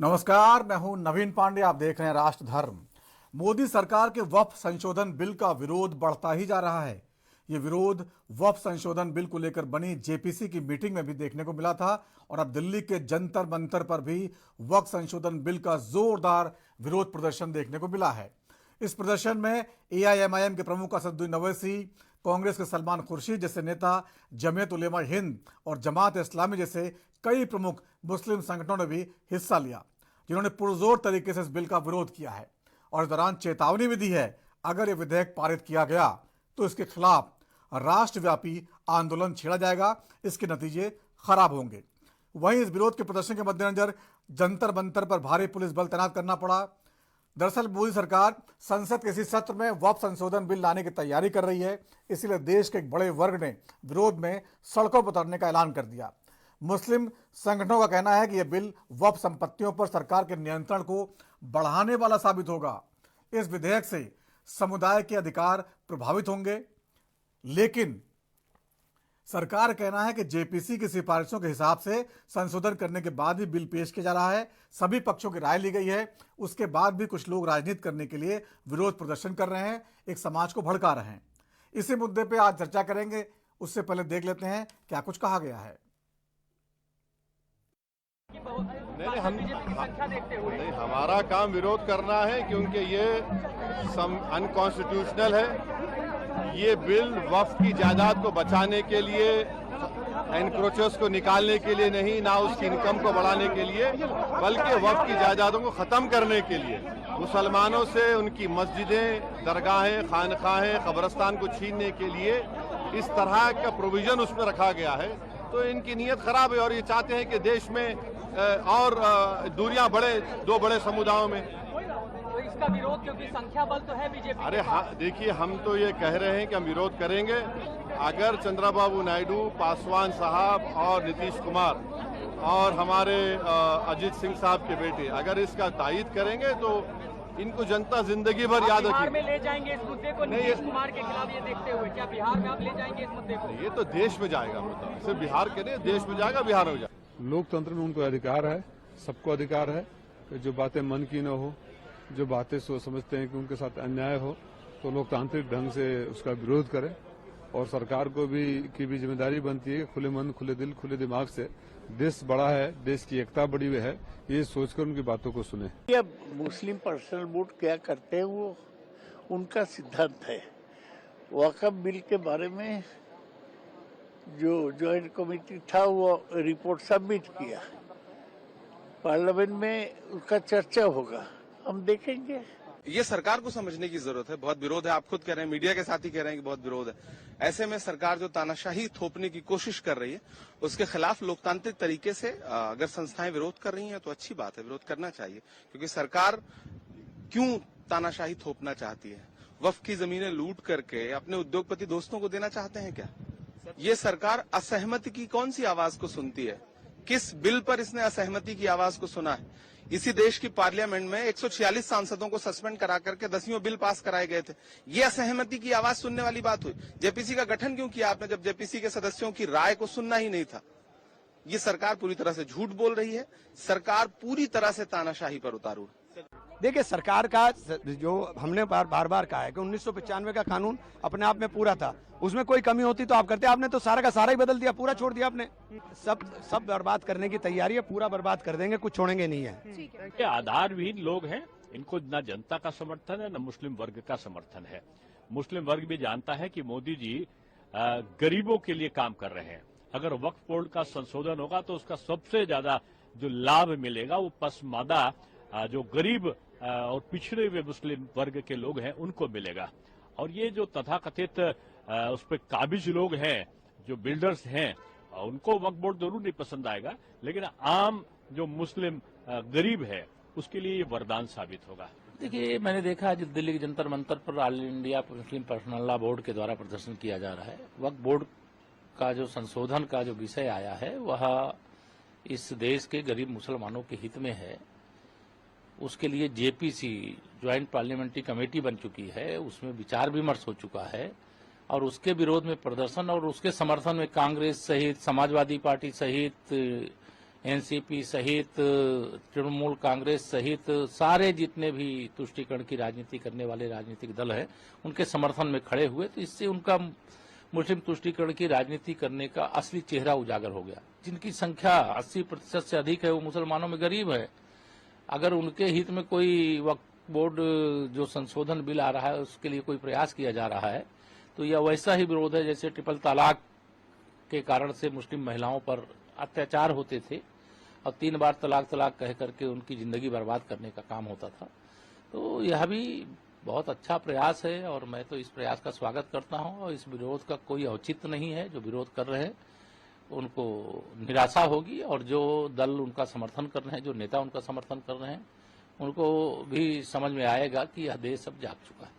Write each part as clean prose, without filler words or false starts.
नमस्कार, मैं हूं नवीन पांडे। आप देख रहे हैं राष्ट्र धर्म। मोदी सरकार के वक्फ संशोधन बिल का विरोध बढ़ता ही जा रहा है। ये विरोध वक्फ संशोधन बिल को लेकर बनी जेपीसी की मीटिंग में भी देखने को मिला था और अब दिल्ली के जंतर मंतर पर भी वक्फ संशोधन बिल का जोरदार विरोध प्रदर्शन देखने को मिला है। इस प्रदर्शन में एआईएमआईएम के प्रमुख असदुद्दीन ओवैसी, कांग्रेस के सलमान खुर्शीद जैसे नेता, जमीयत उलेमा हिंद और जमात इस्लामी जैसे कई प्रमुख मुस्लिम संगठनों ने भी हिस्सा लिया, जिन्होंने पुरजोर तरीके से इस बिल का विरोध किया है और इस दौरान चेतावनी भी दी है, अगर यह विधेयक पारित किया गया तो इसके खिलाफ राष्ट्रव्यापी आंदोलन छेड़ा जाएगा, इसके नतीजे खराब होंगे। वहीं इस विरोध के प्रदर्शन के मद्देनजर जंतर मंतर पर भारी पुलिस बल तैनात करना पड़ा। दरअसल मोदी सरकार संसद के इसी सत्र में वक्फ संशोधन बिल लाने की तैयारी कर रही है, इसीलिए देश के एक बड़े वर्ग ने विरोध में सड़कों पर उतरने का ऐलान कर दिया। मुस्लिम संगठनों का कहना है कि यह बिल वक्फ संपत्तियों पर सरकार के नियंत्रण को बढ़ाने वाला साबित होगा। इस विधेयक से समुदाय के अधिकार प्रभावित होंगे, लेकिन सरकार का कहना है कि जेपीसी की सिफारिशों के हिसाब से संशोधन करने के बाद भी बिल पेश किया जा रहा है। सभी पक्षों की राय ली गई है। उसके बाद भी कुछ लोग राजनीति करने के लिए विरोध प्रदर्शन कर रहे हैं, एक समाज को भड़का रहे हैं। इसी मुद्दे पे आज चर्चा करेंगे। उससे पहले देख लेते हैं क्या कुछ कहा गया है। नहीं, हमारा काम विरोध करना है क्योंकि ये अनकॉन्स्टिट्यूशनल है। ये बिल वक्फ की जायदाद को बचाने के लिए, एनक्रोचर्स को निकालने के लिए नहीं, ना उसकी इनकम को बढ़ाने के लिए, बल्कि वक्फ की जायदादों को खत्म करने के लिए, मुसलमानों से उनकी मस्जिदें, दरगाहें, खानखाहें, कब्रिस्तान को छीनने के लिए इस तरह का प्रोविजन उसमें रखा गया है। तो इनकी नीयत खराब है और ये चाहते हैं कि देश में और दूरियां बढ़े दो बड़े समुदायों में। तो इसका विरोध, क्योंकि संख्या बल तो है बीजेपी। अरे हाँ, देखिए, हम तो ये कह रहे हैं कि हम विरोध करेंगे। अगर चंद्रबाबू नायडू, पासवान साहब और नीतीश कुमार और हमारे अजीत सिंह साहब के बेटे अगर इसका तायीद करेंगे तो इनको जनता जिंदगी भर याद रखेगी। बिहार में ले जाएंगे इस मुद्दे को नीतीश कुमार के खिलाफ ये देखते हुए, क्या बिहार में आप ले जाएंगे इस मुद्दे को? ये तो देश में जाएगा, मुद्दा सिर्फ बिहार के नहीं, देश में जाएगा, बिहार में जाएगा। लोकतंत्र में उनको अधिकार है, सबको अधिकार है कि जो बातें मन की न हो, जो बातें सोच समझते हैं कि उनके साथ अन्याय हो, तो लोकतांत्रिक ढंग से उसका विरोध करें। और सरकार को भी की भी जिम्मेदारी बनती है खुले मन, खुले दिल, खुले दिमाग से देश बड़ा है, देश की एकता बड़ी हुई है, ये सोचकर उनकी बातों को सुने। ये मुस्लिम पर्सनल वोट क्या करते हैं वो उनका सिद्धांत है। वक्फ बिल के बारे में जो ज्वाइंट कमेटी था वो रिपोर्ट सबमिट किया, पार्लियामेंट में उसका चर्चा होगा, हम देखेंगे। ये सरकार को समझने की जरूरत है। बहुत विरोध है, आप खुद कह रहे हैं, मीडिया के साथ ही कह रहे हैं कि बहुत विरोध है। ऐसे में सरकार जो तानाशाही थोपने की कोशिश कर रही है, उसके खिलाफ लोकतांत्रिक तरीके से अगर संस्थाएं विरोध कर रही हैं तो अच्छी बात है, विरोध करना चाहिए। क्योंकि सरकार क्यों तानाशाही थोपना चाहती है? वक्फ की जमीनें लूट करके अपने उद्योगपति दोस्तों को देना चाहते हैं क्या? ये सरकार असहमति की कौन सी आवाज को सुनती है? किस बिल पर इसने असहमति की आवाज को सुना है? इसी देश की पार्लियामेंट में 146 सांसदों को सस्पेंड करा करके 10वें बिल पास कराए गए थे। ये असहमति की आवाज सुनने वाली बात हुई। जेपीसी का गठन क्यों किया आपने, जब जेपीसी के सदस्यों की राय को सुनना ही नहीं था? ये सरकार पूरी तरह से झूठ बोल रही है। सरकार पूरी तरह से तानाशाही पर उतारू है। देखिए, सरकार का जो हमने बार बार कहा है कि 1995 का कानून अपने आप में पूरा था, उसमें कोई कमी होती तो आप करते। आपने तो सारा का सारा ही बदल दिया, पूरा छोड़ दिया आपने। सब बर्बाद करने की तैयारी है, पूरा बर्बाद कर देंगे, कुछ छोड़ेंगे नहीं है। ये आधारविहीन लोग हैं, इनको न जनता का समर्थन है न मुस्लिम वर्ग का समर्थन है। मुस्लिम वर्ग भी जानता है कि मोदी जी गरीबों के लिए काम कर रहे हैं। अगर वक्फ बोर्ड का संशोधन होगा तो उसका सबसे ज्यादा जो लाभ मिलेगा वो पसमादा जो गरीब और पिछड़े हुए मुस्लिम वर्ग के लोग हैं उनको मिलेगा। और ये जो तथाकथित उस पर काबिज लोग हैं, जो बिल्डर्स हैं, उनको वक्फ बोर्ड जरूर नहीं पसंद आएगा, लेकिन आम जो मुस्लिम गरीब है उसके लिए ये वरदान साबित होगा। देखिए, मैंने देखा आज दिल्ली के जंतर मंतर पर all India Muslim personal law board के द्वारा प्रदर्शन किया जा रहा है। वक्फ बोर्ड का जो संशोधन का जो विषय आया है वह इस देश के गरीब मुसलमानों के हित में है। उसके लिए जेपीसी ज्वाइंट पार्लियामेंट्री कमेटी बन चुकी है, उसमें विचार विमर्श हो चुका है और उसके विरोध में प्रदर्शन और उसके समर्थन में कांग्रेस सहित, समाजवादी पार्टी सहित एनसीपी सहित तृणमूल कांग्रेस सहित सारे जितने भी तुष्टीकरण की राजनीति करने वाले राजनीतिक दल हैं उनके समर्थन में खड़े हुए, तो इससे उनका मुस्लिम तुष्टीकरण की राजनीति करने का असली चेहरा उजागर हो गया। जिनकी संख्या 80% से अधिक है वो मुसलमानों में गरीब है। अगर उनके हित में कोई वक्फ बोर्ड जो संशोधन बिल आ रहा है उसके लिए कोई प्रयास किया जा रहा है तो यह वैसा ही विरोध है जैसे ट्रिपल तलाक के कारण से मुस्लिम महिलाओं पर अत्याचार होते थे और 3 बार तलाक कह करके उनकी जिंदगी बर्बाद करने का काम होता था। तो यह भी बहुत अच्छा प्रयास है और मैं तो इस प्रयास का स्वागत करता हूं और इस विरोध का कोई औचित्य नहीं है। जो विरोध कर रहे हैं उनको निराशा होगी और जो दल उनका समर्थन कर रहे हैं, जो नेता उनका समर्थन कर रहे हैं, उनको भी समझ में आएगा कि यह देश अब जाग चुका है।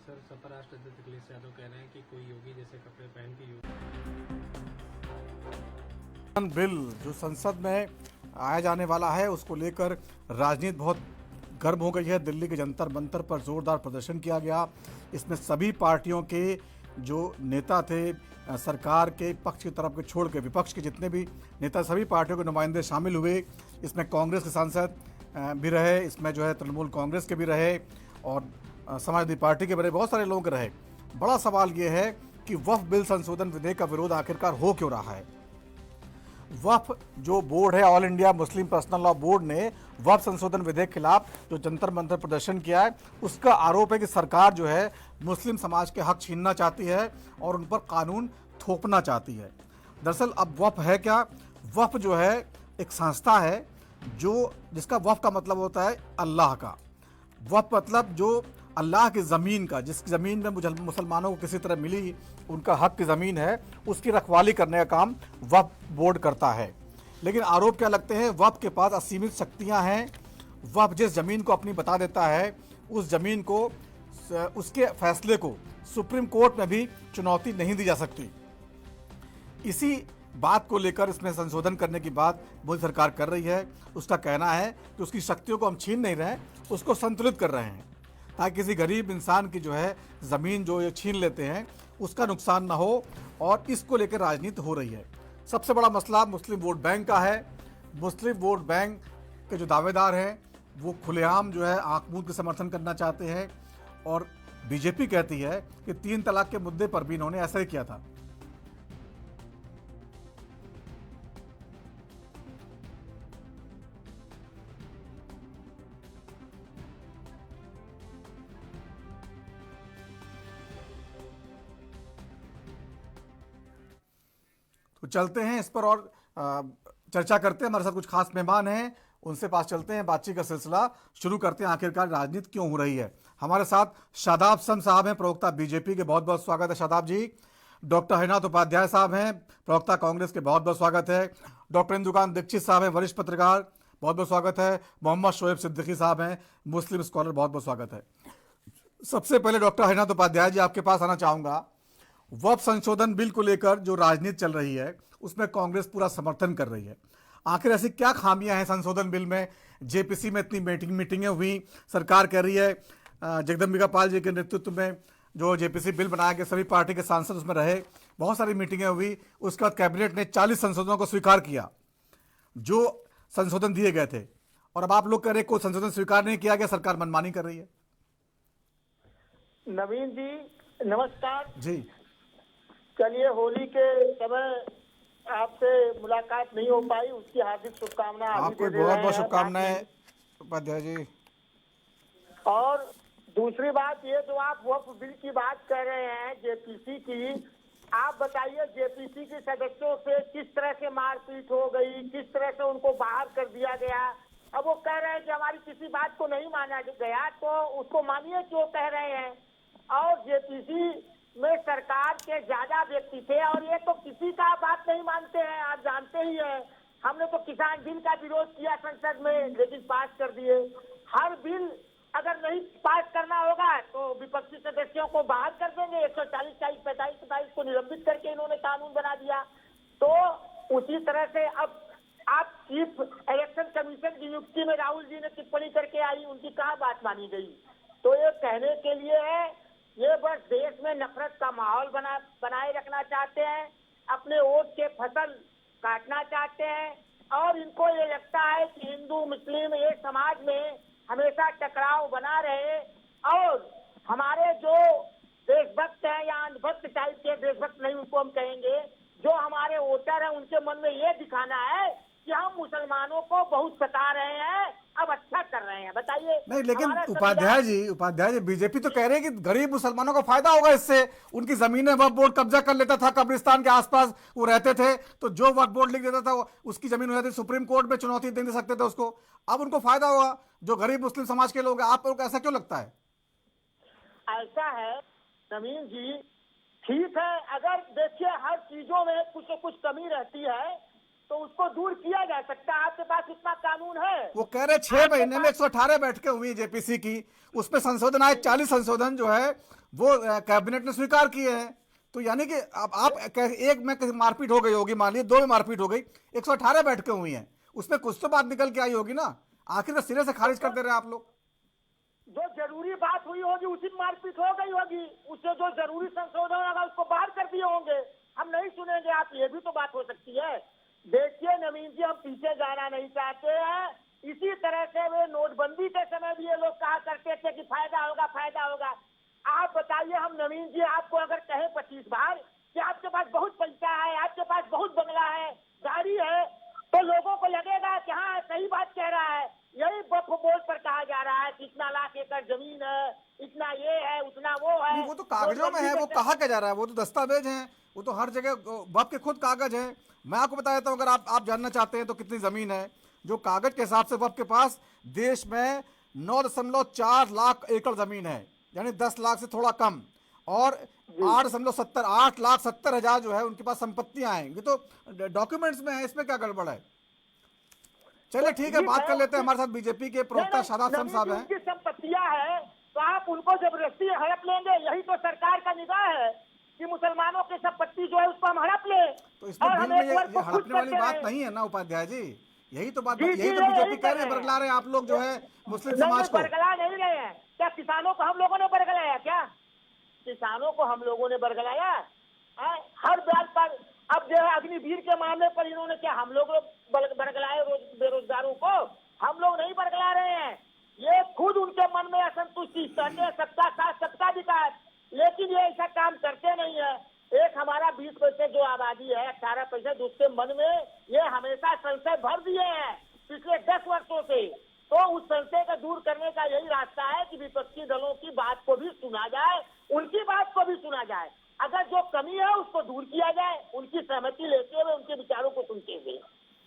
सर, सपा राष्ट्र अध्यक्ष अखिलेश यादव कह रहे हैं कि कोई योगी जैसे कपड़े पहन के बिल जो संसद में आया जाने वाला है उसको लेकर राजनीति बहुत गर्म हो गई है। दिल्ली के जंतर मंतर पर जोरदार प्रदर्शन किया गया। इसमें सभी पार्टियों के जो नेता थे, सरकार के पक्ष की तरफ के छोड़ के विपक्ष के जितने भी नेता, सभी पार्टियों के नुमाइंदे शामिल हुए। इसमें कांग्रेस के सांसद भी रहे, इसमें जो है तृणमूल कांग्रेस के भी रहे और समाजवादी पार्टी के भी रहे, बहुत सारे लोग रहे। बड़ा सवाल ये है कि वक्फ बिल संशोधन विधेयक का विरोध आखिरकार हो क्यों रहा है। वक्फ जो बोर्ड है, all India Muslim personal law board ने वक्फ संशोधन विधेयक खिलाफ जो जंतर मंतर प्रदर्शन किया है उसका आरोप है कि सरकार जो है मुस्लिम समाज के हक छीनना चाहती है और उन पर कानून थोपना चाहती है। दरअसल अब वक्फ है क्या? वक्फ जो है एक संस्था है जो जिसका वक्फ का मतलब होता है अल्लाह का। वक्फ मतलब जो अल्लाह की ज़मीन का, जिस ज़मीन में मुसलमानों को किसी तरह मिली, उनका हक की ज़मीन है, उसकी रखवाली करने का काम वक्फ बोर्ड करता है। लेकिन आरोप क्या लगते हैं? वक्फ के पास असीमित शक्तियां हैं। वक्फ जिस ज़मीन को अपनी बता देता है उस ज़मीन को, उसके फैसले को सुप्रीम कोर्ट में भी चुनौती नहीं दी जा सकती। इसी बात को लेकर इसमें संशोधन करने की बात मोदी सरकार कर रही है। उसका कहना है कि उसकी शक्तियों को हम छीन नहीं रहे हैं, उसको संतुलित कर रहे हैं ताकि किसी गरीब इंसान की जो है ज़मीन जो ये छीन लेते हैं उसका नुकसान ना हो, और इसको लेकर राजनीति हो रही है। सबसे बड़ा मसला मुस्लिम वोट बैंक का है। मुस्लिम वोट बैंक के जो दावेदार हैं वो खुलेआम जो है आंख मूंद के समर्थन करना चाहते हैं और बीजेपी कहती है कि 3 तलाक के मुद्दे पर भी इन्होंने ऐसा ही किया था। तो चलते हैं इस पर और चर्चा करते हैं। हमारे साथ कुछ खास मेहमान हैं, उनसे पास चलते हैं, बातचीत का सिलसिला शुरू करते हैं। आखिरकार राजनीति क्यों हो रही है? हमारे साथ शादाब सम साहब हैं, प्रवक्ता बीजेपी के, बहुत बहुत स्वागत है शादाब जी। डॉक्टर हरिनाथ उपाध्याय साहब हैं, प्रवक्ता कांग्रेस के, बहुत बहुत स्वागत है। डॉक्टर इंदुकांत दीक्षित साहब हैं, वरिष्ठ पत्रकार, बहुत बहुत स्वागत है। मोहम्मद शोएब सिद्दीकी साहब हैं, मुस्लिम स्कॉलर, बहुत बहुत स्वागत है। सबसे पहले डॉक्टर हरिनाथ उपाध्याय जी आपके पास आना चाहूँगा। वक्फ संशोधन बिल को लेकर जो राजनीति चल रही है उसमें कांग्रेस पूरा समर्थन कर रही है। आखिर ऐसी क्या खामियां हैं संशोधन बिल में? जेपीसी में इतनी मीटिंगें हुई, सरकार कह रही है, जगदम्बिका पाल जी के नेतृत्व में जो जेपीसी बिल बनाया गया, सभी पार्टी के सांसद उसमें रहे, बहुत सारी मीटिंगें हुई। उसके बाद कैबिनेट ने 40 संशोधनों को स्वीकार किया जो संशोधन दिए गए थे, और अब आप लोग कह रहे कोई संशोधन स्वीकार नहीं किया गया, सरकार मनमानी कर रही है। नवीन जी नमस्कार जी। चलिए, होली के समय आपसे मुलाकात नहीं हो पाई, उसकी हार्दिक शुभकामनाएं आपको बहुत बहुत शुभकामनाएं उपाध्याय जी। और दूसरी बात ये, जो आप वक्फ बिल की बात कर रहे हैं जेपीसी की, आप बताइए जेपीसी के सदस्यों से किस तरह से मारपीट हो गई, किस तरह से उनको बाहर कर दिया गया। अब वो कह रहे हैं कि हमारी किसी बात को नहीं माना गया, तो उसको मानिए क्यों कह रहे हैं। और जेपीसी में सरकार के ज्यादा व्यक्ति थे और ये तो किसी का बात नहीं मानते हैं, आप जानते ही हैं। हमने तो किसान बिल का विरोध किया संसद में, लेकिन पास कर दिए। हर बिल अगर नहीं पास करना होगा तो विपक्षी सदस्यों को बाहर कर देंगे। 140, 40, 45, 27 को निलंबित करके इन्होंने कानून बना दिया। तो उसी तरह से अब आप चीफ इलेक्शन कमीशन की नियुक्ति में राहुल जी ने टिप्पणी करके आई, उनकी कहाँ बात मानी गई। तो ये कहने के लिए है, ये बस देश में नफरत का माहौल बनाए रखना चाहते हैं, अपने वोट के फसल काटना चाहते हैं। और इनको ये लगता है कि हिंदू मुस्लिम एक समाज में हमेशा टकराव बना रहे, और हमारे जो देशभक्त हैं या अंधभक्त टाइप के, देशभक्त नहीं उनको हम कहेंगे, जो हमारे वोटर हैं उनके मन में ये दिखाना है कि हम मुसलमानों को बहुत सता रहे हैं, अब अच्छा कर रहे हैं। बताइए। नहीं, लेकिन हमारा उपाध्याय जी बीजेपी तो कह रहे हैं कि गरीब मुसलमानों को फायदा होगा इससे, उनकी जमीनें वक्फ बोर्ड कब्जा कर लेता था, कब्रिस्तान के आसपास वो रहते थे, तो जो वक्फ बोर्ड लिख देता था उसकी जमीन हो जाती, सुप्रीम कोर्ट में चुनौती दे सकते थे उसको, अब उनको फायदा होगा जो गरीब मुस्लिम समाज के लोग हैं। आप लोग ऐसा क्यों लगता है? ऐसा है नवीन जी, ठीक है, अगर देखिए हर चीजों में कुछ न कुछ कमी रहती है तो उसको दूर किया जा सकता है। आपके पास इतना कानून है। वो कह रहे 6 महीने में 118 बैठकें हुई जेपीसी की, उसमें संशोधन आए 40 संशोधन जो है वो कैबिनेट ने स्वीकार किए हैं। तो यानी कि अब आप एक में मारपीट हो गई होगी, मान लीजिए 2 में मारपीट हो गई, 118 बैठकें हुई हैं, उसमें कुछ तो बात निकल के आई होगी ना, आखिर तो सिरे से खारिज कर दे रहे हैं आप लोग। जो जरूरी बात हुई होगी उसी में मारपीट हो गई होगी, उससे जो जरूरी संशोधन होगा उसको बाहर कर दिए होंगे, हम नहीं सुनेंगे। आप ये भी तो बात हो सकती है। देखिए नवीन जी, हम पीछे जाना नहीं चाहते हैं। इसी तरह से वे नोटबंदी के समय भी ये लोग कहा करते थे कि फायदा होगा फायदा होगा। आप बताइए, हम नवीन जी आपको अगर कहें 25 बार कि आपके पास बहुत पैसा है, आपके पास बहुत बंगला है, गाड़ी है, तो लोगों को लगेगा कि हाँ सही बात कह रहा है। यही वक्फ बोर्ड पर कहा जा रहा है कि इतना लाख एकड़ जमीन है, इतना ये है, उतना वो है। वो तो कागजों में है, वो कहा क्या जा रहा है, वो तो दस्तावेज हैं, वो तो हर जगह वक्फ के खुद कागज हैं। मैं आपको बता देता हूँ, अगर आप जानना चाहते हैं तो कितनी जमीन है, जो कागज के हिसाब से वक्फ के पास देश में 9.4 लाख एकड़ जमीन है, यानी 10 लाख से थोड़ा कम, और 8,70,000 जो है उनके पास संपत्तियां हैं। ये तो डॉक्यूमेंट्स में है, इसमें क्या गड़बड़ है? चलिए ठीक है, बात कर लेते हैं। हमारे साथ बीजेपी के प्रवक्ता शादाब खान साहब हैं। उनकी संपत्तियां है तो आप उनको जबरदस्ती हड़प लेंगे, यही तो सरकार का निगाह है कि मुसलमानों की संपत्ति जो है उसको हम हड़प ले। तो इसमें बिल में ये हड़पने वाली बात नहीं है ना उपाध्याय जी, यही तो बात, यही तो बीजेपी कह रहे हैं, बरगला रहे हैं आप लोग जो है मुस्लिम समाज को। बरगला नहीं रहे हैं क्या? किसानों को हम लोगों ने बरगलाया क्या? किसानों को हम लोगों ने बरगलाया? हर बात पर अब जो है अग्निवीर के मामले पर इन्होंने क्या हम लोग बरगलाए बेरोजगारों को? हम लोग नहीं बरगला रहे हैं, ये खुद उनके मन में असंतुष्टि कहते हैं सबका साथ सबका विकास, लेकिन ये ऐसा काम करते नहीं है। एक हमारा 20% जो आबादी है, 18% उसके मन में ये हमेशा संशय भर दिए हैं पिछले 10 वर्षों से। तो उस संशय को दूर करने का यही रास्ता है कि विपक्षी दलों की बात को भी सुना जाए, उनकी बात को भी सुना जाए, अगर जो कमी है उसको दूर किया जाए, उनकी सहमति लेते हुए उनके विचारों को सुनते हुए।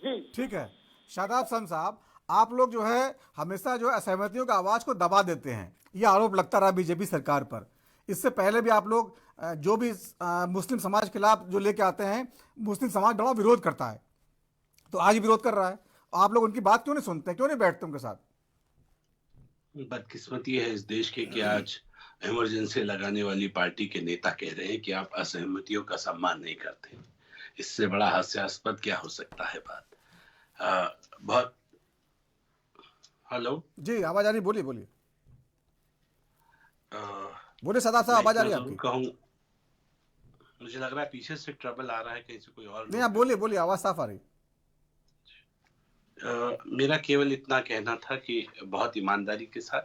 जी ठीक है। शादाब खान साहब, आप लोग जो है हमेशा जो असहमतियों की आवाज को दबा देते हैं, ये आरोप लगता रहा बीजेपी सरकार पर। इससे पहले भी आप लोग जो भी मुस्लिम समाज के खिलाफ जो लेके आते हैं, मुस्लिम समाज बड़ा विरोध करता है, तो आज विरोध कर रहा है। आप लोग उनकी बात क्यों नहीं सुनते, क्यों नहीं बैठते उनके साथ? बदकिस्मती है इस देश के कि आज इमरजेंसी लगाने वाली पार्टी के नेता कह रहे हैं कि आप असहमतियों का सम्मान नहीं करते। इससे बड़ा हास्यास्पद क्या हो सकता है बात। बहुत हेलो जी, आवाज आ रही, बोलिए बोलिए बोलिए शादाब साहब, आवाज आ रही है आपकी? कहूँ मुझे लग रहा है पीछे से ट्रबल आ रहा है, कहीं से कोई और नहीं, आप बोलिए बोलिए, आवाज साफ आ रही। मेरा केवल इतना कहना था कि बहुत ईमानदारी के साथ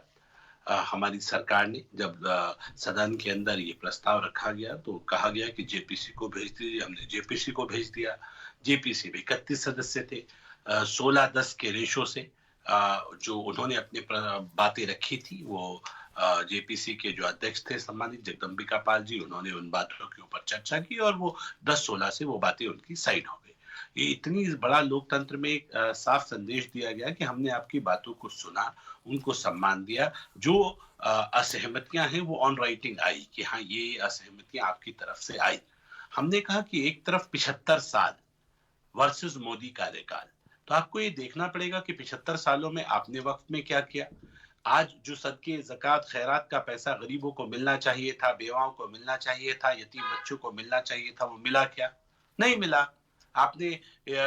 हमारी सरकार ने जब सदन के अंदर ये प्रस्ताव रखा गया तो कहा गया कि जेपीसी को भेज दीजिए। हमने जेपीसी को भेज दिया। जेपीसी में 31 सदस्य थे, 16-10 के रेशो से जो उन्होंने अपने बातें रखी थी, वो जेपीसी के जो अध्यक्ष थे सम्मानित जगदम्बिका पाल जी, उन्होंने उन बातों के ऊपर चर्चा की और वो 10-16 से वो बातें उनकी साइड हो गई। ये इतनी बड़ा लोकतंत्र में एक साफ संदेश दिया गया कि हमने आपकी बातों को सुना, उनको सम्मान दिया। जो असहमतियां हैं वो ऑन राइटिंग आई कि हाँ ये असहमतियां आपकी तरफ से आई। हमने कहा कि एक तरफ 75 साल वर्सेस मोदी कार्यकाल, तो आपको ये देखना पड़ेगा कि 75 सालों में आपने वक्त में क्या किया। आज जो सदके ज़कात खैरात का पैसा गरीबों को मिलना चाहिए था, बेवाओं को मिलना चाहिए था, यतीम बच्चों को मिलना चाहिए था, वो मिला क्या? नहीं मिला। आपने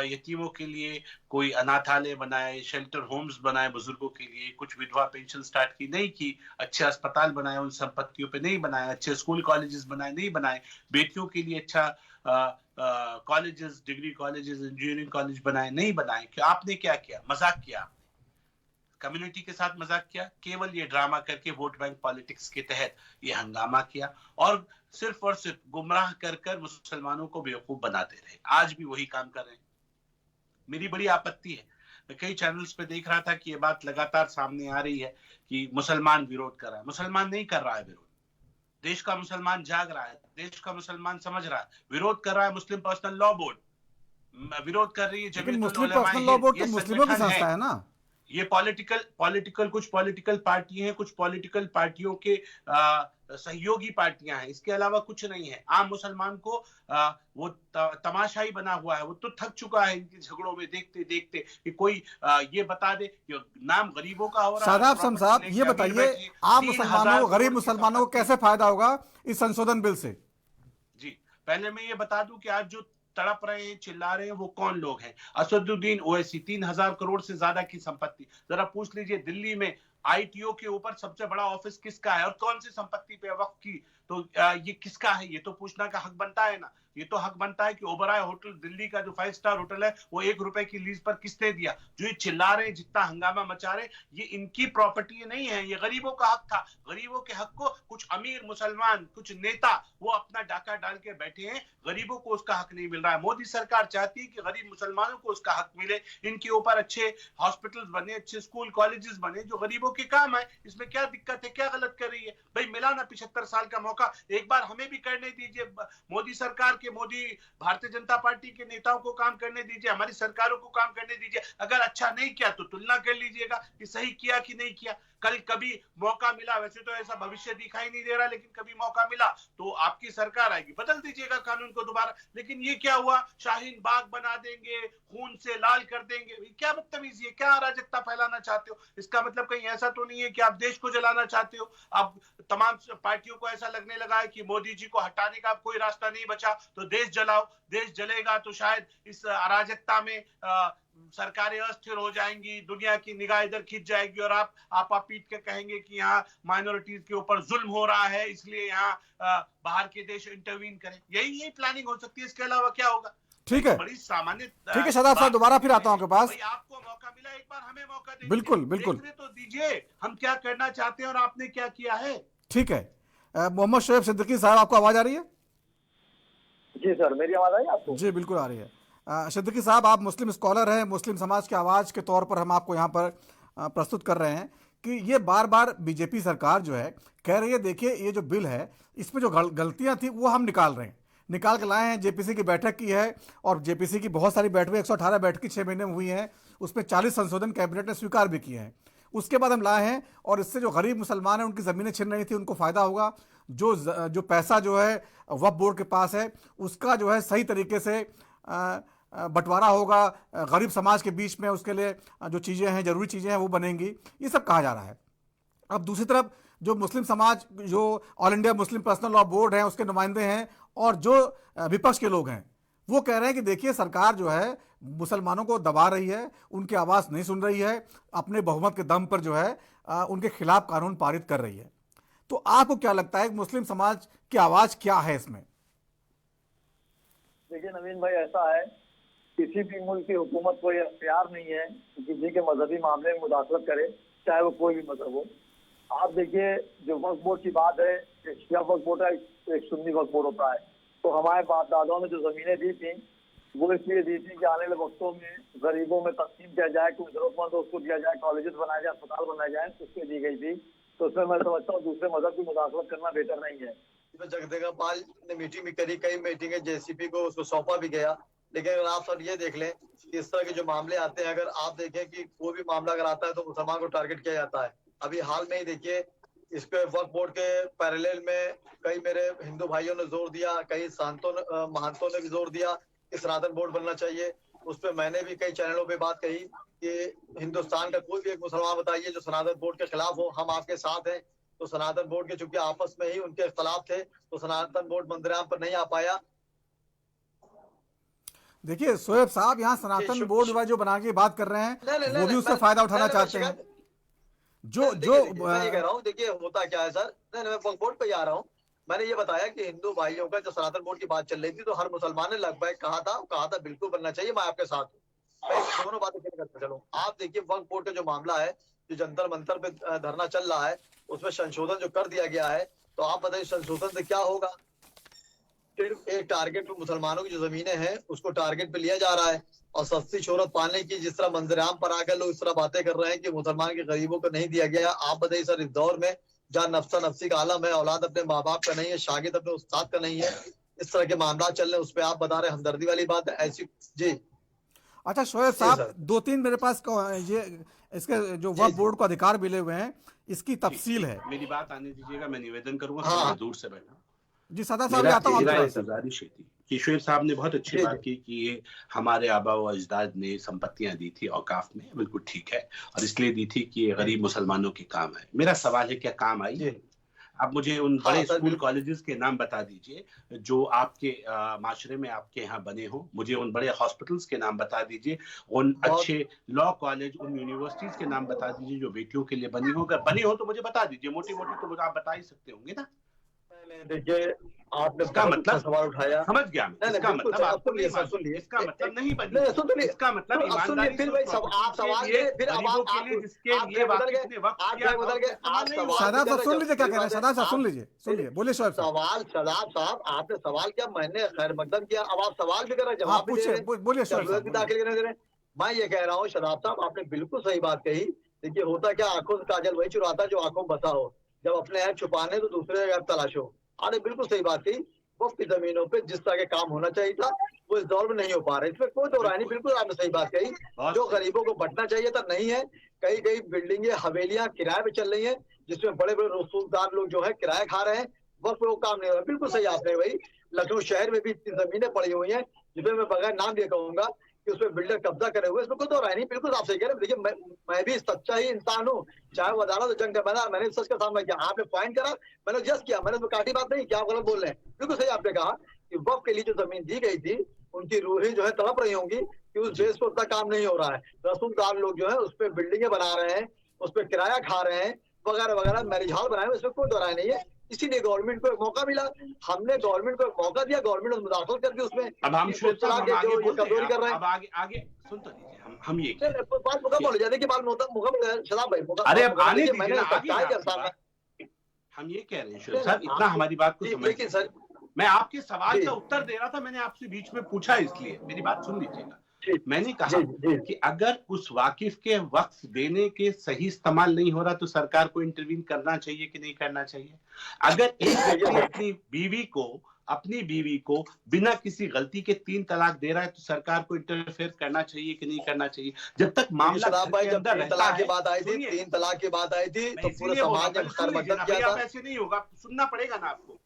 यतीमों के लिए कोई अनाथालय बनाए, शेल्टर होम्स बनाए बुजुर्गों के लिए, कुछ विधवा पेंशन स्टार्ट की, नहीं की। अच्छे अस्पताल बनाए, उन संपत्तियों पे नहीं बनाए। अच्छे स्कूल कॉलेजेस बनाए, नहीं बनाए। बेटियों के लिए अच्छा colleges, degree colleges, engineering college बनाए, नहीं बनाए। कि आपने क्या किया? मजाक किया आपने, कम्युनिटी के साथ मजाक किया, केवल ये ड्रामा करके वोट बैंक पॉलिटिक्स के तहत ये हंगामा किया और सिर्फ गुमराह कर कर मुसलमानों को बेवकूफ बनाते रहे। आज भी वही काम कर रहे हैं। मेरी बड़ी आपत्ति है, मैं कई चैनल्स पे देख रहा था कि ये बात लगातार सामने आ रही है कि मुसलमान विरोध कर रहा है। मुसलमान नहीं कर रहा है विरोध, देश का मुसलमान जाग रहा है, देश का मुसलमान समझ रहा है। विरोध कर रहा है मुस्लिम पर्सनल लॉ बोर्ड, विरोध कर रही है जमीयत मुस्लिम पर्सनल लॉ बोर्ड तो मुस्लिमों की संस्था है ना। ये कुछ पॉलिटिकल पार्टी हैं, कुछ पॉलिटिकल पार्टियों के सहयोगी पार्टियां हैं, इसके अलावा कुछ नहीं है। आम मुसलमान को वो तमाशाई बना हुआ है, वो तो थक चुका है इनके झगड़ों में देखते देखते कि कोई ये बता दे कि नाम गरीबों का हो रहा है। शादाब शम्स साहब, ये बताइए आम मुसलमानों को, गरीब मुसलमानों को कैसे फायदा होगा इस संशोधन बिल से? जी, पहले मैं ये बता दूं कि आज जो तड़प रहे हैं, चिल्ला रहे हैं, वो कौन लोग हैं? असदुद्दीन ओवैसी, 3000 करोड़ से ज्यादा की संपत्ति। जरा पूछ लीजिए दिल्ली में आईटीओ के ऊपर सबसे बड़ा ऑफिस किसका है और कौन सी संपत्ति पे वक्फ की? तो ये किसका है? ये तो पूछना का हक बनता है ना। ये तो हक बनता है कि ओबराय होटल, दिल्ली का जो 5 स्टार होटल है, वो 1 रुपए की लीज पर किसने दिया? जो ये चिल्ला रहे हैं, जितना हंगामा मचा रहे, ये इनकी प्रॉपर्टी नहीं है, ये गरीबों का हक था। गरीबों के हक को कुछ अमीर मुसलमान, कुछ नेता वो अपना डाका डाल के बैठे हैं, गरीबों को उसका हक नहीं मिल रहा है। मोदी सरकार चाहती है कि गरीब मुसलमानों को उसका हक मिले, इनके ऊपर अच्छे हॉस्पिटल्स बने, अच्छे स्कूल कॉलेजेस बने जो गरीबों के काम है। इसमें क्या दिक्कत है? क्या गलत कर रही है? भाई मिला ना 75 साल का मौका, एक बार हमें भी करने दीजिए। मोदी सरकार के, मोदी भारतीय जनता पार्टी के नेताओं को काम करने दीजिए, हमारी सरकारों को काम करने दीजिए। अगर अच्छा नहीं किया तो तुलना कर लीजिएगा कि सही किया कि नहीं किया। कल कभी मौका मिला, वैसे तो ऐसा भविष्य दिखाई नहीं दे रहा, लेकिन कभी मौका मिला तो आपकी सरकार आएगी, बदल दीजिएगा कानून को दोबारा। लेकिन ये क्या हुआ? शाहीन बाग बना देंगे, खून से लाल कर देंगे। क्या बदतमीजी है? क्या अराजकता फैलाना चाहते हो? इसका मतलब कहीं ऐसा तो नहीं है कि आप देश को जलाना चाहते हो? अब तमाम पार्टियों को ऐसा लगने लगा है कि मोदी जी को हटाने का अब कोई रास्ता नहीं बचा तो देश जलाओ। देश जलेगा तो शायद इस अराजकता में सरकारें अस्थिर हो जाएंगी, दुनिया की निगाह इधर खिंच जाएगी और आप पीट के कहेंगे कि यहाँ माइनॉरिटीज के ऊपर जुल्म हो रहा है, इसलिए यहाँ बाहर के देश इंटरवीन करें। यही प्लानिंग हो सकती है, इसके अलावा क्या होगा? ठीक है, बड़ी सामान्य। ठीक है शादाब साहब, दोबारा फिर आता हूँ आपके पास। आपको मौका मिला, एक बार हमें मौका दीजिए। बिल्कुल बिल्कुल, तो दीजिए हम क्या करना चाहते हैं और आपने क्या किया है। ठीक है। मोहम्मद शोएब सिद्दीकी साहब, आपको आवाज आ रही है? जी सर, मेरी आवाज आ रही है आपको? जी बिल्कुल आ रही है। सिद्दीकी साहब, आप मुस्लिम स्कॉलर हैं, मुस्लिम समाज की आवाज़ के तौर पर हम आपको यहाँ पर प्रस्तुत कर रहे हैं कि ये बार बार बीजेपी सरकार जो है कह रही है, देखिए ये जो बिल है इसमें जो गलतियाँ थी वो हम निकाल रहे हैं, निकाल के लाए हैं। जेपीसी की बैठक की है और जेपीसी की बहुत सारी बैठकें, 118 बैठकें 6 महीने में हुई हैं, उसमें 40 संशोधन कैबिनेट ने स्वीकार भी किए हैं। उसके बाद हम लाए हैं और इससे जो गरीब मुसलमान हैं उनकी ज़मीनें छिन रही थी उनको फ़ायदा होगा। जो पैसा जो है वक्फ बोर्ड के पास है उसका जो है सही तरीके से बंटवारा होगा गरीब समाज के बीच में, उसके लिए जो चीज़ें हैं, ज़रूरी चीज़ें हैं वो बनेंगी, ये सब कहा जा रहा है। अब दूसरी तरफ जो मुस्लिम समाज, जो all India Muslim personal law board है उसके नुमाइंदे हैं और जो विपक्ष के लोग हैं वो कह रहे हैं कि देखिए सरकार जो है मुसलमानों को दबा रही है, उनकी आवाज़ नहीं सुन रही है, अपने बहुमत के दम पर जो है उनके खिलाफ कानून पारित कर रही है। तो आपको क्या लगता है कि मुस्लिम समाज की आवाज़ क्या है इसमें? देखिए नवीन भाई, ऐसा है किसी भी मुल्क की हुकूमत को यह प्यार नहीं है कि किसी के मजहबी मामले में मुदाखलत करे, चाहे वो कोई भी मजहब हो। आप देखिए जो वक्फ बोर्ड की बात है, एक शिया वक्फ बोर्ड है, एक सुन्नी वक्फ बोर्ड होता है। तो हमारे बाप दादाओं ने जो जमीनें दी थी वो इसलिए दी थी कि आने वाले वक्तों में गरीबों में तकसीम किया जाए, कोई जरूरतमंद हो उसको दिया जाए, कॉलेजेस बनाए जाए, अस्पताल बनाए जाए, उसके दी गई थी। तो उसमें मैं समझता हूँ दूसरे मजहब की मुदाखलत करना बेहतर नहीं है। जगदेगा पाल ने मीटिंग भी करी, कई मीटिंगें जेसीपी को उसको सौंपा भी गया, लेकिन अगर आप सब ये देख लें इस तरह के जो मामले आते हैं, अगर आप देखें कि कोई भी मामला अगर आता है तो मुसलमान को टारगेट किया जाता है। अभी हाल में ही देखिए इसके वक्फ बोर्ड के पैरेलल में कई मेरे हिंदू भाइयों ने जोर दिया, कई महंतों ने भी जोर दिया कि सनातन बोर्ड बनना चाहिए। उस पर मैंने भी कई चैनलों पे बात कही कि हिंदुस्तान का कोई भी एक मुसलमान बताइए जो सनातन बोर्ड के खिलाफ हो, हम आपके साथ हैं। तो सनातन बोर्ड के चूंकि आपस में ही उनके इख्तलाफ थे तो सनातन बोर्ड मंदिराम पर नहीं आ पाया। देखिए शोएब साहब, यहाँ सनातन बोर्ड जो बना के बात कर रहे हैं वो भी उससे फायदा उठाना चाहते हैं। मैं ये कह रहा हूँ, देखिए होता क्या है सर, मैं वक्फ बोर्ड पे आ रहा हूँ। मैंने ये बताया कि हिंदू भाइयों का जब सनातन बोर्ड की बात चल रही थी तो हर मुसलमान ने लगभग कहा था बिल्कुल बनना चाहिए, मैं आपके साथ हूँ। मैं दोनों बातें क्लियर करता चलूं। आप देखिए वक्फ बोर्ड का जो मामला है, जो जंतर मंतर पे धरना चल रहा है, उसमें संशोधन जो कर दिया गया है, तो आप बताइए संशोधन से क्या होगा? सिर्फ एक टारगेट पे मुसलमानों की जो जमीनें हैं उसको टारगेट पे लिया जा रहा है, और सस्ती शोहरत पाने की जिस तरह मंजराम पर आकर लोग इस तरह बातें कर रहे हैं कि मुसलमान के गरीबों को नहीं दिया गया। आप बताइए सर, इस दौर में जहाँ नफ्सा नफ्सी का आलम है, औलाद अपने माँ बाप का नहीं है, शागिद अपने उस्ताद का नहीं है, इस तरह के मामला चल रहे हैं, उस पर आप बता रहे हमदर्दी वाली बात है ऐसी। जी अच्छा शोएब साहब, 2-3 मेरे पास ये इसके जो वक्फ बोर्ड को अधिकार मिले हुए हैं, इसकी तफसील है। मेरी बात आने दीजिएगा, मैं निवेदन करूंगा। हाँ। दूर से बैठा जी सदा साहब, आता हूँ। किशोर साहब ने बहुत अच्छी बात की कि ये हमारे आबा व अजदाद ने संपत्तियां दी थी औकाफ में, बिल्कुल ठीक है, और इसलिए दी थी कि ये गरीब मुसलमानों के काम है। मेरा सवाल है, क्या काम आई? आप मुझे उन बड़े स्कूल कॉलेजेस के नाम बता दीजिए जो आपके माशरे में आपके यहाँ बने हो। मुझे उन बड़े हॉस्पिटल्स के नाम बता दीजिए, उन अच्छे लॉ कॉलेज, उन यूनिवर्सिटीज के नाम बता दीजिए जो बेटियों के लिए बनी हो। अगर बनी हो तो मुझे बता दीजिए, मोटी मोटी तो मुझे आप बता ही सकते होंगे ना। देखिए आपने इसका मतलब सवाल उठाया, समझ गया मैं। इसका मतलब आपको नहीं मालूम, इसका मतलब नहीं बनी, इसका मतलब ईमानदारी फिर भाई आप सवाल फिर आप जिसके लिए वाकिफ ने वक्त किया, बदल गए। शादाब साहब सुन लीजिए क्या कह रहे हैं। शादाब साहब सुन लीजिए, सुनिए, बोलिए शोएब साहब। सवाल शादाब साहब आपने सवाल किया, मैंने खैर मकदम किया, अब आप सवाल भी कर रहे हैं, जवाब भी दे रहे हैं, बोलिए शोएब साहब। दाखिल करने दे रहे हैं। मैं ये कह रहा हूँ शादाब साहब, आपने बिल्कुल सही बात कही। देखिए होता क्या, आंखों से काजल वही चुराता जो आंखों में बसा हो। जब अपने ऐप छुपाने तो दूसरे ऐप तलाशो। आपने बिल्कुल सही बात कही। वक्फ की जमीनों पे जिस तरह के काम होना चाहिए था वो इस दौर में नहीं हो पा रहे, इसमें कोई दो राय नहीं। बिल्कुल आपने सही बात कही, जो गरीबों को बंटना चाहिए था नहीं है। कई कई बिल्डिंगें, हवेलियां किराए पे चल रही हैं, जिसमें बड़े बड़े रसूखदार लोग जो है किराया खा रहे हैं, वक्फ वो काम नहीं हो रहा। बिल्कुल सही आपने भाई। लखनऊ शहर में भी जमीनें पड़ी हुई हैं जिसमें मैं बगैर नाम ये कहूंगा कि उसमें बिल्डर कब्जा करे हुए, इसमें कोई तो राय नहीं। बिल्कुल आप सही कह रहे हैं। देखिए मैं भी सच्चा ही इंसान हूँ, चाहे वो अदालत जंग का मैदान, मैंने सच का सामना किया। आपने फाइन करा, मैंने जज किया, मैंने उसमें काटी बात नहीं कि आप गलत बोल रहे हैं। बिल्कुल सही आपने कहा कि वक्फ के लिए जो जमीन दी गई थी उनकी रूहें जो है तड़प रही होंगी कि उस देश पर उतना काम नहीं हो रहा है। रसूखदार लोग जो है उस पर बिल्डिंगें बना रहे हैं, उस पर किराया खा रहे हैं, वगैरह वगैरह, मैरिज हॉल बनाए हुए, इसमें कोई दो राय नहीं है। इसीलिए गवर्नमेंट को एक मौका मिला, हमने गवर्नमेंट को एक मौका दिया, गवर्नमेंट ने मुदाखलत कर दी उसमें। अब हम कमजोरी कर रहे हैं। अब आगे सुन तो लीजिए, हम ये बात मुकम्मल हो जाए। देखिए बात मुकम्मल, शदाब भाई, अरे अब आने दीजिए मैंने ना, सच्चाई करता है। हम ये कह रहे हैं शोएब साहब, इतना हमारी बात को समझिए। सर मैं आपके सवाल का उत्तर दे रहा था, मैंने आपसे बीच में पूछा, इसलिए मेरी बात सुन लीजिएगा। मैंने कहा कि अगर उस वाकिफ के वक्फ देने के सही इस्तेमाल नहीं हो रहा तो सरकार को इंटरवीन करना चाहिए कि नहीं करना चाहिए। अगर एक व्यक्ति अपनी बीवी को बिना किसी गलती के 3 तलाक दे रहा है तो सरकार को इंटरफेयर करना चाहिए कि नहीं करना चाहिए। जब तक मामला जब 3 तलाक की बात आई थी, 3 तलाक की बात आई थी तो पूरे समाज ने मदद किया था। ऐसे नहीं होगा, सुनना पड़ेगा ना आपको।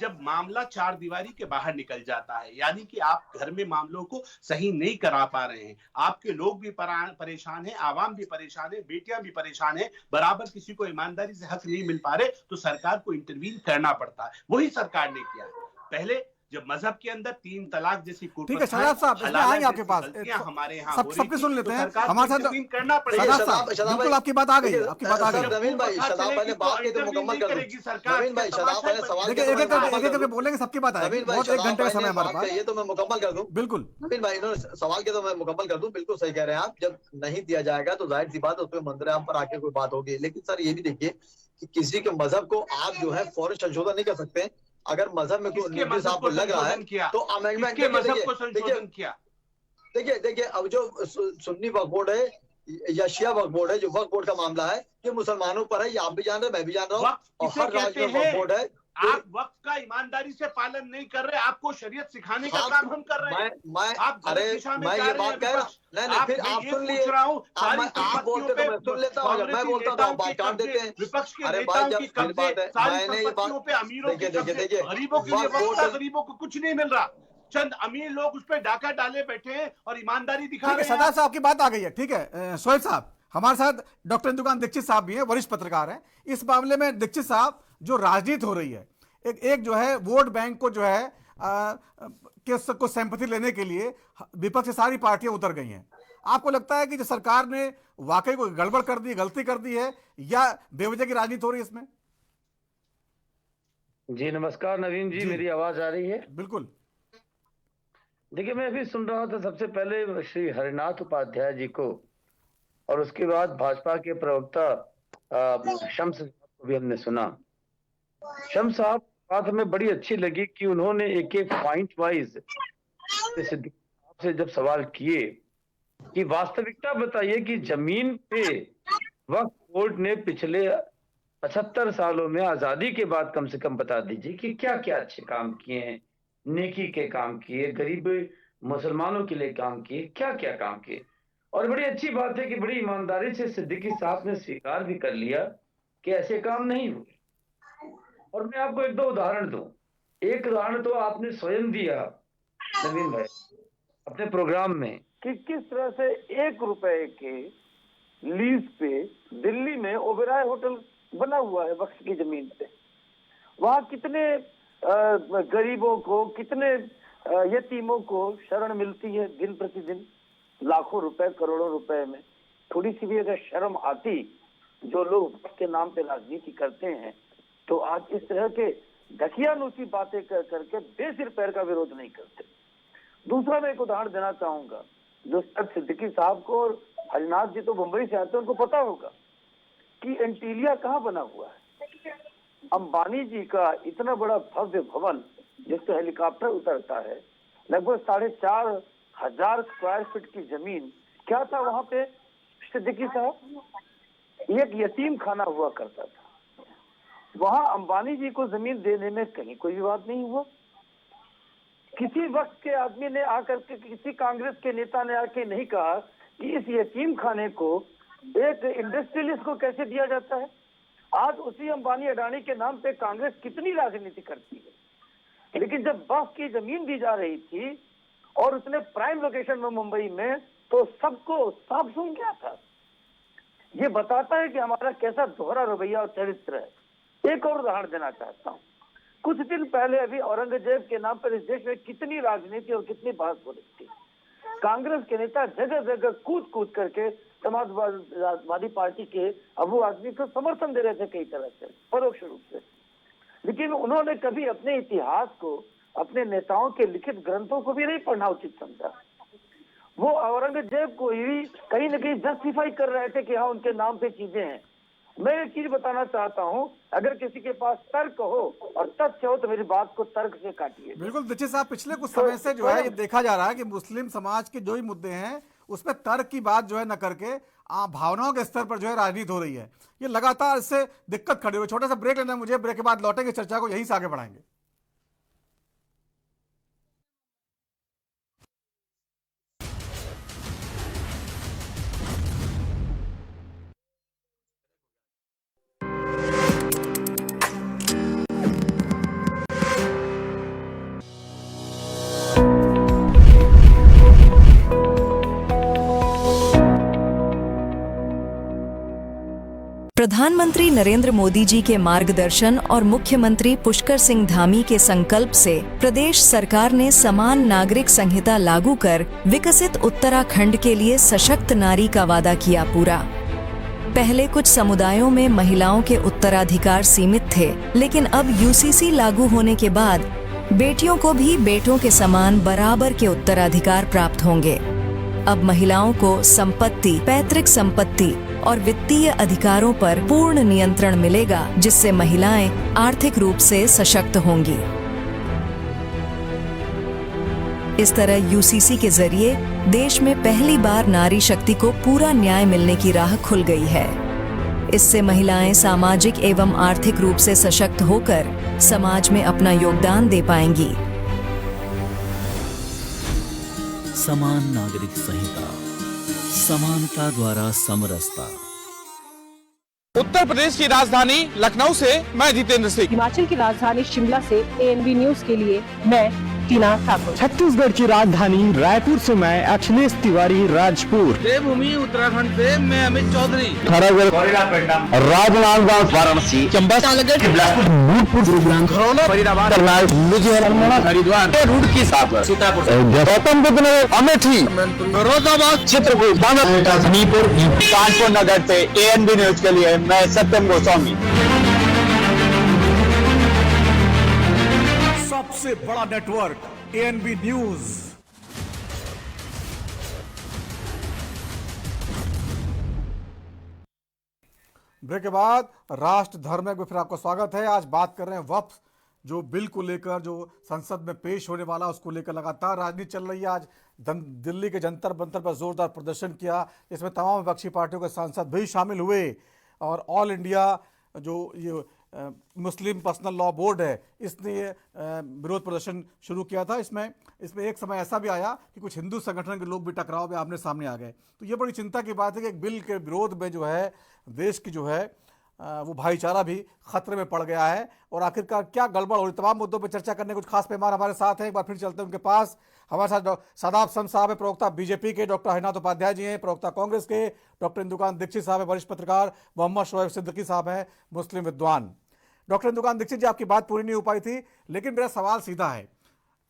जब मामला 4 दीवारी के बाहर निकल जाता है, यानी कि आप घर में मामलों को सही नहीं करा पा रहे हैं, आपके लोग भी परेशान हैं, आवाम भी परेशान है, बेटियां भी परेशान है, बराबर किसी को ईमानदारी से हक नहीं मिल पा रहे, तो सरकार को इंटरवीन करना पड़ता है। वही सरकार ने किया। पहले जब मजहब के अंदर 3 तलाक जैसी ठीक है शादाब साहब, इसमें आएंगे आपके पास, हमारे यहाँ सबके सुन लेते हैं हमारे साथ करना पड़ेगा। शादाब साहब बिल्कुल आपकी बात आ गई, आपकी बात आ गई। नवीन भाई, शादाब भाई ने बात की तो मुकम्मल कर दी। नवीन भाई, शादाब भाई ने सवाल देखिए एक एक बोलेंगे, सबकी बात आएगी। बहुत 1 घंटे का समय हमारे पास, ये तो मैं मुकम्मल कर दूं। बिल्कुल नवीन भाई इन्होंने सवाल किया तो मैं मुकम्मल कर दूं। बिल्कुल सही कह रहे हैं आप। जब नहीं दिया जाएगा तो जाहिर सी बात उसमें मंजराम पर आके कोई बात होगी। लेकिन सर ये भी देखिए कि किसी के मजहब को आप जो है फौरन संशोधन नहीं कर सकते। अगर मजहब में कोई निर्देश आपको लग रहा है तो अमेंडमेंट देखिए अब जो सुन्नी वक्फ बोर्ड है या शिया वक्फ बोर्ड है, जो वक्फ बोर्ड का मामला है, ये मुसलमानों पर है, ये आप भी जान रहे हैं, मैं भी जान रहा हूँ, और हर राज्य में वक्फ बोर्ड है। आप वक्त का ईमानदारी से पालन नहीं कर रहे, आपको शरीयत सिखाने का काम हम कर रहे हैं। अरे मैं ये बात कह रहा नहीं, फिर आप सुन लिए, आप बोलते तो मैं सुन लेता हूँ, अगर मैं बोलता तो आप बात काट देते हैं। विपक्ष के अरे भाई जब नेताओं की बात है, मैंने ये बात देखिए गरीबों के लिए वक्त, गरीबों को कुछ नहीं मिल रहा, चंद अमीर लोग उस पर डाका डाले बैठे हैं और ईमानदारी दिखा रहे हैं। शादाब साहब की बात आ गई है, ठीक है। शोएब साहब हमारे साथ डॉक्टर इंदुकान दीक्षित साहब भी हैं, वरिष्ठ पत्रकार हैं। इस मामले में दीक्षित साहब, जो राजनीति हो रही है, एक जो है वोट बैंक को जो है को सिंपैथी लेने के लिए विपक्ष की सारी पार्टियां उतर गई हैं। आपको लगता है कि जो सरकार ने वाकई कोई गड़बड़ कर दी, गलती कर दी है, या बेवजह की राजनीति हो रही है इसमें? जी नमस्कार नवीन जी, मेरी आवाज आ रही है? बिल्कुल। देखिए, मैं अभी सुन रहा था सबसे पहले श्री हरिनाथ उपाध्याय जी को, और उसके बाद भाजपा के प्रवक्ता शम्स साहब को भी हमने सुना। शम्स साहब बात हमें बड़ी अच्छी लगी कि उन्होंने एक एक पॉइंट वाइज से जब सवाल किए कि वास्तविकता बताइए कि जमीन पे वक्फ बोर्ड ने पिछले 75 सालों में आजादी के बाद कम से कम बता दीजिए कि क्या क्या अच्छे काम किए हैं, नेकी के काम किए, गरीब मुसलमानों के लिए काम किए, क्या क्या काम किए। और बड़ी अच्छी बात है कि बड़ी ईमानदारी से सिद्दीकी साहब ने स्वीकार भी कर लिया कि ऐसे काम नहीं हुए। और मैं आपको एक दो उदाहरण दूं। एक उदाहरण तो आपने स्वयं दिया नवीन भाई अपने प्रोग्राम में कि किस तरह से 1 रुपए के लीज पे दिल्ली में ओबेरॉय होटल बना हुआ है वक्फ की जमीन पे। वहां कितने गरीबों को, कितने यतीमों को शरण मिलती है दिन प्रतिदिन, लाखों रुपए, करोड़ों रुपए में। थोड़ी सी भी अगर शर्म आती जो लोग वक्फ के नाम पे राजनीति करते हैं, तो आज इस तरह के ढकियानुसी बातें करके बेसिर पैर का विरोध नहीं करते। दूसरा मैं एक उदाहरण देना चाहूंगा, जो सिद्दीकी साहब को और हरिनाथ जी तो मुंबई से आते हैं, उनको पता होगा कि एंटीलिया कहाँ बना हुआ है। अंबानी जी का इतना बड़ा भव्य भवन जिससे हेलीकॉप्टर उतरता है, लगभग 4,500 स्क्वायर फीट की जमीन, क्या था वहां पे सिद्दीकी साहब? एक यतीम खाना हुआ करता था। वहां अंबानी जी को जमीन देने में कहीं कोई विवाद नहीं हुआ। किसी वक्त के आदमी ने आकर के, किसी कांग्रेस के नेता ने आके नहीं कहा कि इस यतीम खाने को एक इंडस्ट्रियलिस्ट को कैसे दिया जाता है। आज उसी अंबानी अडानी के नाम पे कांग्रेस कितनी राजनीति करती है, लेकिन जब वक्फ की जमीन दी जा रही थी और उसने प्राइम लोकेशन में मुंबई में, तो सबको साफ सुन गया था। ये बताता है कि हमारा कैसा दोहरा रवैया और चरित्र है। एक और उदाहरण देना चाहता हूँ। कुछ दिन पहले अभी औरंगजेब के नाम पर इस देश में कितनी राजनीति और कितनी बहस हो रही थी। कांग्रेस के नेता जगह जगह कूद कूद करके समाजवादी पार्टी के अबू आदमी को समर्थन दे रहे थे, कई तरह से परोक्ष रूप से। लेकिन उन्होंने कभी अपने इतिहास को, अपने नेताओं के लिखित ग्रंथों को भी नहीं पढ़ना उचित समझा। वो औरंगजेब को ही कहीं न कहीं जस्टिफाई कर रहे थे कि हाँ उनके नाम पे चीजें हैं। मैं एक चीज बताना चाहता हूँ, अगर किसी के पास तर्क हो और तथ्य हो तो मेरी बात को तर्क से काटिए। बिल्कुल दीक्षित साहब, पिछले कुछ समय से जो है ये देखा जा रहा है कि मुस्लिम समाज के जो ही मुद्दे हैं उसमें तर्क की बात जो है न करके भावनाओं के स्तर पर जो है राजनीति हो रही है। ये लगातार इससे दिक्कत खड़ी हुई। छोटा सा ब्रेक लेना है मुझे, ब्रेक के बाद लौटेंगे, चर्चा को यहीं से आगे बढ़ाएंगे। प्रधानमंत्री नरेंद्र मोदी जी के मार्गदर्शन और मुख्यमंत्री पुष्कर सिंह धामी के संकल्प से प्रदेश सरकार ने समान नागरिक संहिता लागू कर विकसित उत्तराखंड के लिए सशक्त नारी का वादा किया पूरा। पहले कुछ समुदायों में महिलाओं के उत्तराधिकार सीमित थे, लेकिन अब यूसीसी लागू होने के बाद बेटियों को भी बेटों के समान बराबर के उत्तराधिकार प्राप्त होंगे। अब महिलाओं को संपत्ति, पैतृक संपत्ति और वित्तीय अधिकारों पर पूर्ण नियंत्रण मिलेगा, जिससे महिलाएं आर्थिक रूप से सशक्त होंगी। इस तरह यूसीसी के जरिए देश में पहली बार नारी शक्ति को पूरा न्याय मिलने की राह खुल गई है। इससे महिलाएं सामाजिक एवं आर्थिक रूप से सशक्त होकर समाज में अपना योगदान दे पाएंगी। समान नागरिक संहिता, समानता द्वारा समरसता। उत्तर प्रदेश की राजधानी लखनऊ से मैं जितेंद्र सिंह। हिमाचल की राजधानी शिमला से ANB न्यूज के लिए मैं टीना ठाकुर। छत्तीसगढ़ की राजधानी रायपुर से मैं अखिलेश तिवारी राजपुर। देवभूमि उत्तराखंड से मैं अमित चौधरी। राजनांदगांव, वाराणसी, चंबा, भूतपूर्व, गुरुग्राम, फरीदाबाद, लुधियाना, हरिद्वार, रुड़की, सीतापुर, गौतम बुद्ध नगर, अमेठी, फिरोजाबाद, चित्रकूट, हमीरपुर, कानपुर नगर से ANB न्यूज के लिए मैं सत्यम गोस्वामी। सबसे बड़ा नेटवर्क ANB न्यूज। ब्रेक के बाद राष्ट्र धर्म में फिर आपका स्वागत है। आज बात कर रहे हैं वक्फ जो बिल को लेकर, जो संसद में पेश होने वाला, उसको लेकर लगातार राजनीति चल रही है। आज दिल्ली के जंतर मंतर पर जोरदार प्रदर्शन किया, इसमें तमाम विपक्षी पार्टियों के सांसद भी शामिल हुए और ऑल इंडिया जो ये मुस्लिम पर्सनल लॉ बोर्ड है, इसने ये विरोध प्रदर्शन शुरू किया था। इसमें एक समय ऐसा भी आया कि कुछ हिंदू संगठन के लोग भी टकराव में आमने सामने आ गए। तो ये बड़ी चिंता की बात है कि एक बिल के विरोध में जो है देश की जो है वो भाईचारा भी खतरे में पड़ गया है। और आखिरकार क्या गड़बड़ हो रही, तमाम मुद्दों पर चर्चा करने कुछ खास मेहमान हमारे साथ हैं। एक बार फिर चलते हैं उनके पास। हमारे साथ शादाब शम्स साहब है, प्रवक्ता बीजेपी के, डॉक्टर हरिनाथ उपाध्याय जी हैं, प्रवक्ता कांग्रेस के, डॉक्टर इंदुकान दीक्षित साहब है, वरिष्ठ पत्रकार, मोहम्मद शोएब सिद्दीकी साहब हैं, मुस्लिम विद्वान। डॉक्टर इंदुकान दीक्षित जी, आपकी बात पूरी नहीं हो पाई थी, लेकिन मेरा सवाल सीधा है।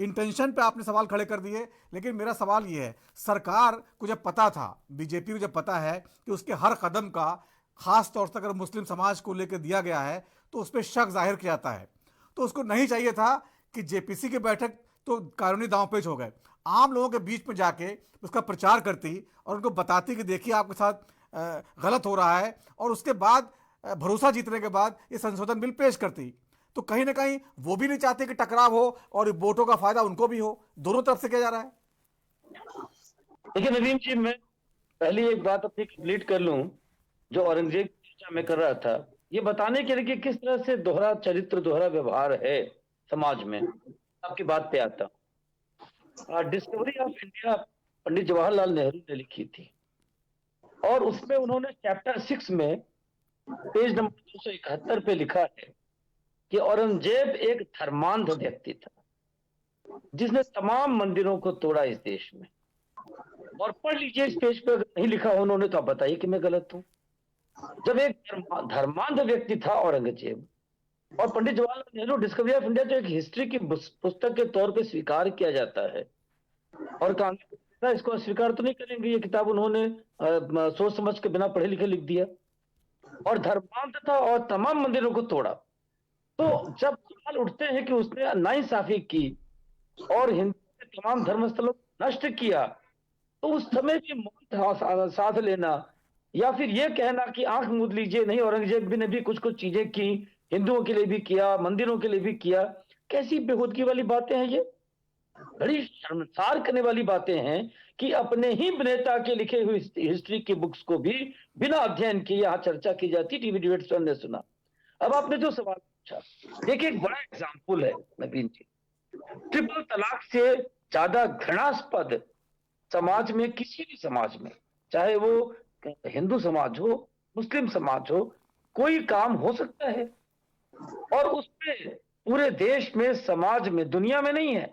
इंटेंशन पे आपने सवाल खड़े कर दिए, लेकिन मेरा सवाल ये है, सरकार को जब पता था, बीजेपी को जब पता है कि उसके हर कदम का खास तौर से अगर मुस्लिम समाज को लेकर दिया गया है तो उस पर शक जाहिर किया जाता है, तो उसको नहीं चाहिए था कि जेपीसी की बैठक तो कानूनी दांवपेच हो गए, आम लोगों के बीच में जाके उसका प्रचार करती और उनको बताती कि देखिए आपके साथ गलत हो रहा है, और उसके बाद भरोसा जीतने के बाद ये संशोधन बिल पेश करती। तो कहीं ना कहीं वो भी नहीं चाहते कि टकराव हो और वोटों का फायदा उनको भी हो। दोनों तरफ से किया जा रहा है। देखिए नवीन जी, मैं पहली एक बात अपनी कंप्लीट कर लूं जो औरंगजेब की चर्चा में कर रहा था, ये बताने के लिए कि किस तरह से दोहरा चरित्र, दोहरा व्यवहार है समाज में। आपकी बात पे आता हूं। डिस्कवरी ऑफ इंडिया पंडित जवाहरलाल नेहरू ने लिखी थी और उसमें उन्होंने चैप्टर 6 में पेज नंबर 271 पे लिखा है कि औरंगजेब एक धर्मांध व्यक्ति था जिसने तमाम मंदिरों को तोड़ा इस देश में। और पढ़ लीजिए इस पेज पे, अगर नहीं लिखा हो उन्होंने तो आप बताइए कि मैं गलत हूं। जब एक धर्मांध व्यक्ति था औरंगजेब, और Pandit Jawaharlal Nehru discovery of India तो एक हिस्ट्री की पुस्तक के तौर पे स्वीकार किया जाता है, और कांग्रेस इसको अस्वीकार तो नहीं करेंगे। ये किताब उन्होंने सोच समझ के बिना पढ़े लिखे लिख दिया, और धर्मांध था और तमाम मंदिरों को तोड़ा। तो जब सवाल उठते हैं कि उसने नाइंसाफी की और हिंदू के तमाम धर्मस्थलों को नष्ट किया, तो उस समय भी मौन साथ लेना या फिर ये कहना कि आंख मूंद लीजिए, नहीं औरंगजेब ने भी कुछ कुछ चीजें की, हिंदुओं के लिए भी किया, मंदिरों के लिए भी किया, कैसी बेहूदगी वाली बातें हैं ये। बड़ी शर्मसार करने वाली बातें हैं कि अपने ही नेता के लिखे हुए हिस्ट्री की बुक्स को भी बिना अध्ययन किए यहाँ चर्चा की जाती। टीवी डिबेट्स में हमने सुना। अब आपने जो सवाल पूछा, देखिए एक बड़ा एग्जाम्पल है नवीन जी, ट्रिपल तलाक से ज्यादा घृणास्पद समाज में, किसी भी समाज में, चाहे वो हिंदू समाज हो, मुस्लिम समाज हो, कोई काम हो सकता है और उसमें पूरे देश में, समाज में, दुनिया में नहीं है,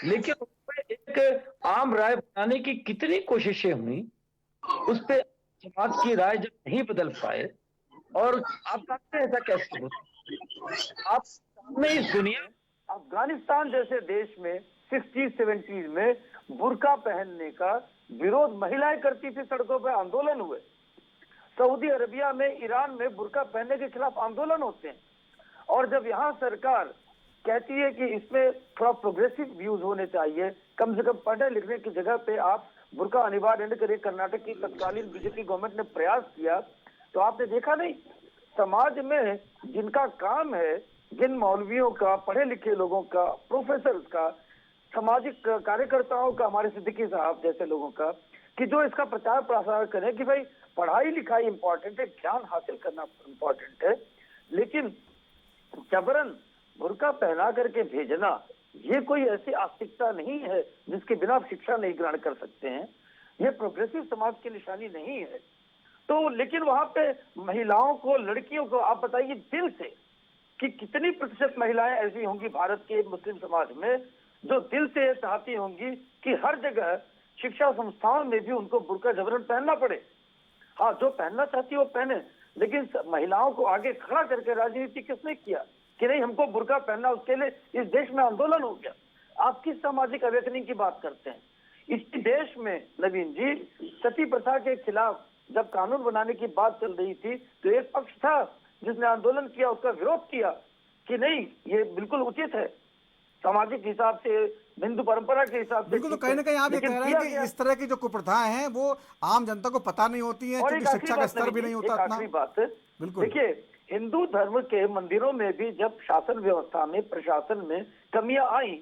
लेकिन उसमें एक आम राय बनाने की कितनी कोशिशें हुई, उस पर समाज की राय जब नहीं बदल पाए, और आप जानते हैं ऐसा कैसे होता। आप में इस दुनिया, अफगानिस्तान जैसे देश में 60-70 में बुर्का पहनने का विरोध महिलाएं करती थी, सड़कों पर आंदोलन हुए। सऊदी अरबिया में, ईरान में बुर्का पहनने के खिलाफ आंदोलन होते हैं। और जब यहाँ सरकार कहती है कि इसमें थोड़ा प्रोग्रेसिव व्यूज होने चाहिए, कम से कम पढ़ने लिखने की जगह पे आप बुर्का अनिवार्य न करें, कर्नाटक की तत्कालीन बीजेपी गवर्नमेंट ने प्रयास किया, तो आपने देखा नहीं समाज में जिनका काम है, जिन मौलवियों का, पढ़े लिखे लोगों का, प्रोफेसर का, सामाजिक कार्यकर्ताओं का, हमारे सिद्दीकी साहब जैसे लोगों का, कि जो इसका प्रचार प्रसार करें कि भाई पढ़ाई लिखाई इंपॉर्टेंट है, ज्ञान हासिल करना इंपॉर्टेंट है, लेकिन जबरन बुर्का पहना करके भेजना ये कोई ऐसी आस्तिकता नहीं है जिसके बिना आप शिक्षा नहीं ग्रहण कर सकते हैं। ये प्रोग्रेसिव समाज की निशानी नहीं है। तो लेकिन वहां पे महिलाओं को, लड़कियों को आप बताइए दिल से कि कितनी प्रतिशत महिलाएं ऐसी होंगी भारत के मुस्लिम समाज में जो दिल से चाहती होंगी कि हर जगह शिक्षा संस्थाओं में भी उनको बुर्का जबरन पहनना पड़े। हाँ, जो पहनना चाहती है वो पहने, लेकिन महिलाओं को आगे खड़ा करके राजनीति किसने किया कि नहीं हमको बुर्का पहनना, उसके लिए इस देश में आंदोलन हो गया। आप किस सामाजिक अवेकनिंग की बात करते हैं? इस देश में नवीन जी सती प्रथा के खिलाफ जब कानून बनाने की बात चल रही थी तो एक पक्ष था जिसने आंदोलन किया, उसका विरोध किया कि नहीं ये बिल्कुल उचित है, सामाजिक हिसाब से, हिंदू परंपरा के हिसाब से। बिल्कुल, तो कहीं ना कहीं आप ये कह रहे हैं कि इस तरह की जो कुप्रथाएं हैं वो आम जनता को पता नहीं होती है, क्योंकि शिक्षा का स्तर भी नहीं होता इतना। बात बिल्कुल, देखिए हिंदू धर्म के मंदिरों में भी जब शासन व्यवस्था में, प्रशासन में कमियां आई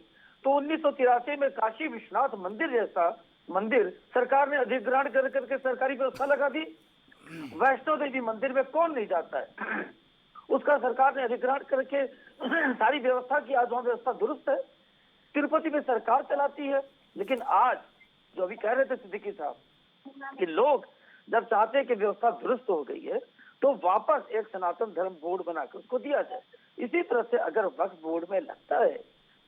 तो 1983 में काशी विश्वनाथ मंदिर जैसा मंदिर सरकार ने अधिग्रहण कर करके सरकारी व्यवस्था लगा दी। वैष्णो देवी मंदिर में कौन नहीं जाता है, उसका सरकार ने अधिग्रहण करके सारी व्यवस्था की, आज वहां व्यवस्था दुरुस्त है। तिरुपति में सरकार चलाती है। लेकिन आज जो अभी कह रहे थे सिद्दीकी साहब कि लोग जब चाहते हैं कि व्यवस्था दुरुस्त हो गई है तो वापस एक सनातन धर्म बोर्ड बनाकर उसको दिया जाए। इसी तरह से अगर वक्फ बोर्ड में लगता है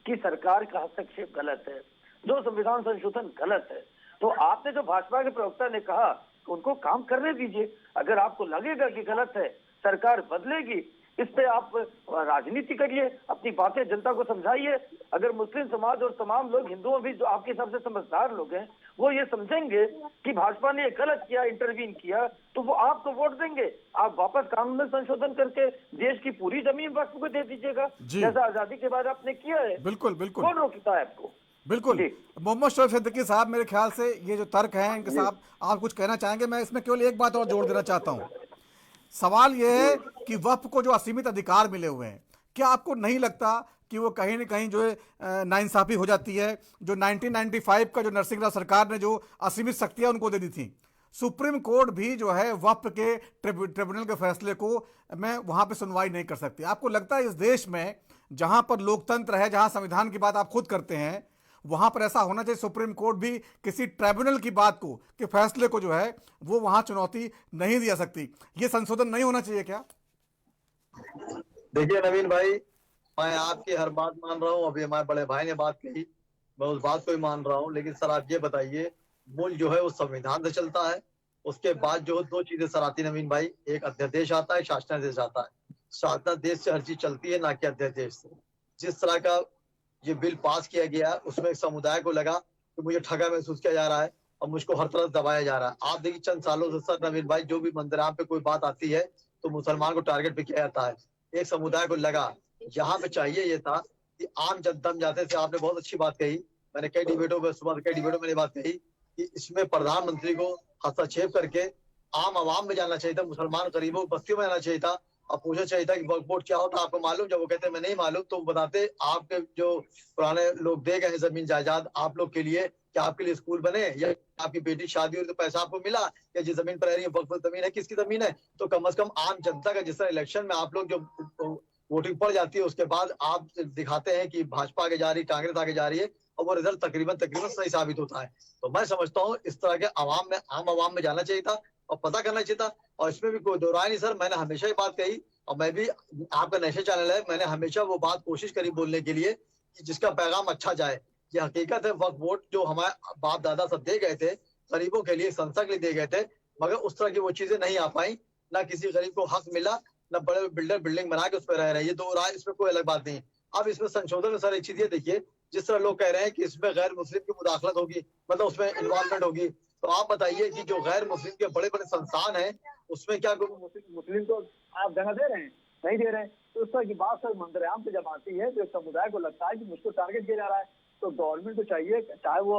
कि सरकार का हस्तक्षेप गलत है, जो संविधान संशोधन गलत है, तो आपने जो भाजपा के प्रवक्ता ने कहा उनको काम करने दीजिए। अगर आपको लगेगा कि गलत है, सरकार बदलेगी, इस पे आप राजनीति करिए, अपनी बातें जनता को समझाइए। अगर मुस्लिम समाज और तमाम लोग, हिंदुओं भी जो आपके हिसाब से समझदार लोग हैं, वो ये समझेंगे कि भाजपा ने गलत किया, इंटरवीन किया, तो वो आपको वोट देंगे। आप वापस कानून में संशोधन करके देश की पूरी जमीन वक्फ को दे दीजिएगा, जैसा आजादी के बाद आपने किया है। बिल्कुल बिल्कुल, कौन रोकता है आपको? बिल्कुल। मोहम्मद शोएब सिद्दीकी साहब, मेरे ख्याल से ये जो तर्क हैं इनके साथ आप कुछ कहना चाहेंगे? मैं इसमें केवल एक बात और जोड़ देना चाहता हूँ। सवाल यह है कि वक्फ को जो असीमित अधिकार मिले हुए हैं, क्या आपको नहीं लगता कि वो कहीं ना कहीं जो है नाइंसाफी हो जाती है? जो 1995 का जो नरसिंह राव सरकार ने जो असीमित शक्तियां उनको दे दी थी, सुप्रीम कोर्ट भी जो है वक्फ के ट्रिब्यूनल के फैसले को मैं वहां पे सुनवाई नहीं कर सकती। आपको लगता है इस देश में जहां पर लोकतंत्र है, जहां संविधान की बात आप खुद करते हैं, वहां पर ऐसा होना चाहिए सुप्रीम कोर्ट भी किसी ट्रिब्यूनल की बात को, कि फैसले को जो है वो वहां चुनौती नहीं दिया सकती? ये संशोधन नहीं होना चाहिए क्या? देखिए नवीन भाई, मैं आपकी हर बात मान रहा हूँ। अभी हमारे बड़े भाई ने बात कही, मैं उस बात को ही मान रहा हूँ। लेकिन सर आप ये बताइए, मुल्क जो है वो संविधान से चलता है, उसके बाद जो दो चीजें सर आती नवीन भाई, एक अध्यादेश आता है, शासनादेश आता है। शासनादेश से हर चीज चलती है, ना कि अध्यादेश से। जिस तरह का ये बिल पास किया गया, उसमें एक समुदाय को लगा कि मुझे ठगा महसूस किया जा रहा है और मुझको हर तरफ दबाया जा रहा है। आप देखिए चंद सालों से सर नवीन भाई, जो भी मंदिराम पे कोई बात आती है तो मुसलमान को टारगेट पे किया जाता है। एक समुदाय को लगा, यहाँ पे चाहिए ये था कि आम जनदम जाते थे। आपने बहुत अच्छी बात कही, मैंने कई डिबेटों में, सुबह कई डिबेटों में बात कही कि इसमें प्रधानमंत्री को हस्तक्षेप करके आम आवाम में जाना चाहिए था, मुसलमान गरीबों बस्तियों में जाना चाहिए था और पूछना चाहिए था कि वक्फ बोर्ड क्या होता है, आपको मालूम? जब वो कहते मैं नहीं मालूम, तो बताते आपके जो पुराने लोग दे गए हैं जमीन जायदाद आप लोग के लिए, क्या आपके लिए स्कूल बने, या आपकी बेटी शादी हुई तो पैसा आपको मिला, या जिस जमीन पर रह रही है वक्फ जमीन है, किसकी जमीन है? तो कम से कम आम जनता का, जिस तरह इलेक्शन में आप लोग जो वोटिंग पड़ जाती है उसके बाद आप दिखाते हैं कि भाजपा आगे जा रही, कांग्रेस आगे जा रही है, और वो रिजल्ट तकरीबन सही साबित होता है। तो मैं समझता हूँ इस तरह के आम आवाम में जाना चाहिए था और पता करना चाहिए था। और इसमें भी कोई दो राय नहीं सर, मैंने हमेशा ही बात कही, और मैं भी, आपका नेशनल चैनल है, मैंने हमेशा वो बात कोशिश करी बोलने के लिए कि जिसका पैगाम अच्छा जाए। ये हकीकत है, वक्फ बोर्ड जो हमारे बाप दादा सब दे गए थे गरीबों के लिए, संस्था के लिए दे गए थे, मगर उस तरह की वो चीजें नहीं आ पाई, ना किसी गरीब को हक मिला, ना बड़े बिल्डर बिल्डिंग बना के उस पर रह रहे हैं। ये दो राय, इसमें कोई अलग बात नहीं। अब इसमें संशोधन में सर एक चीज ये देखिए, जिस तरह लोग कह रहे हैं कि इसमें गैर मुस्लिम की मुदाखलत होगी, मतलब उसमें इन्वॉल्वमेंट होगी, तो आप बताइए कि जो गैर मुस्लिम के बड़े बड़े संस्थान हैं उसमें क्या मुस्लिम को आप जगह दे रहे हैं? नहीं दे रहे हैं। तो उस तरह की बात सर मंदिराम पे जब आती है तो एक समुदाय को लगता है कि मुझको टारगेट किया जा रहा है। तो गवर्नमेंट को चाहिए, चाहे वो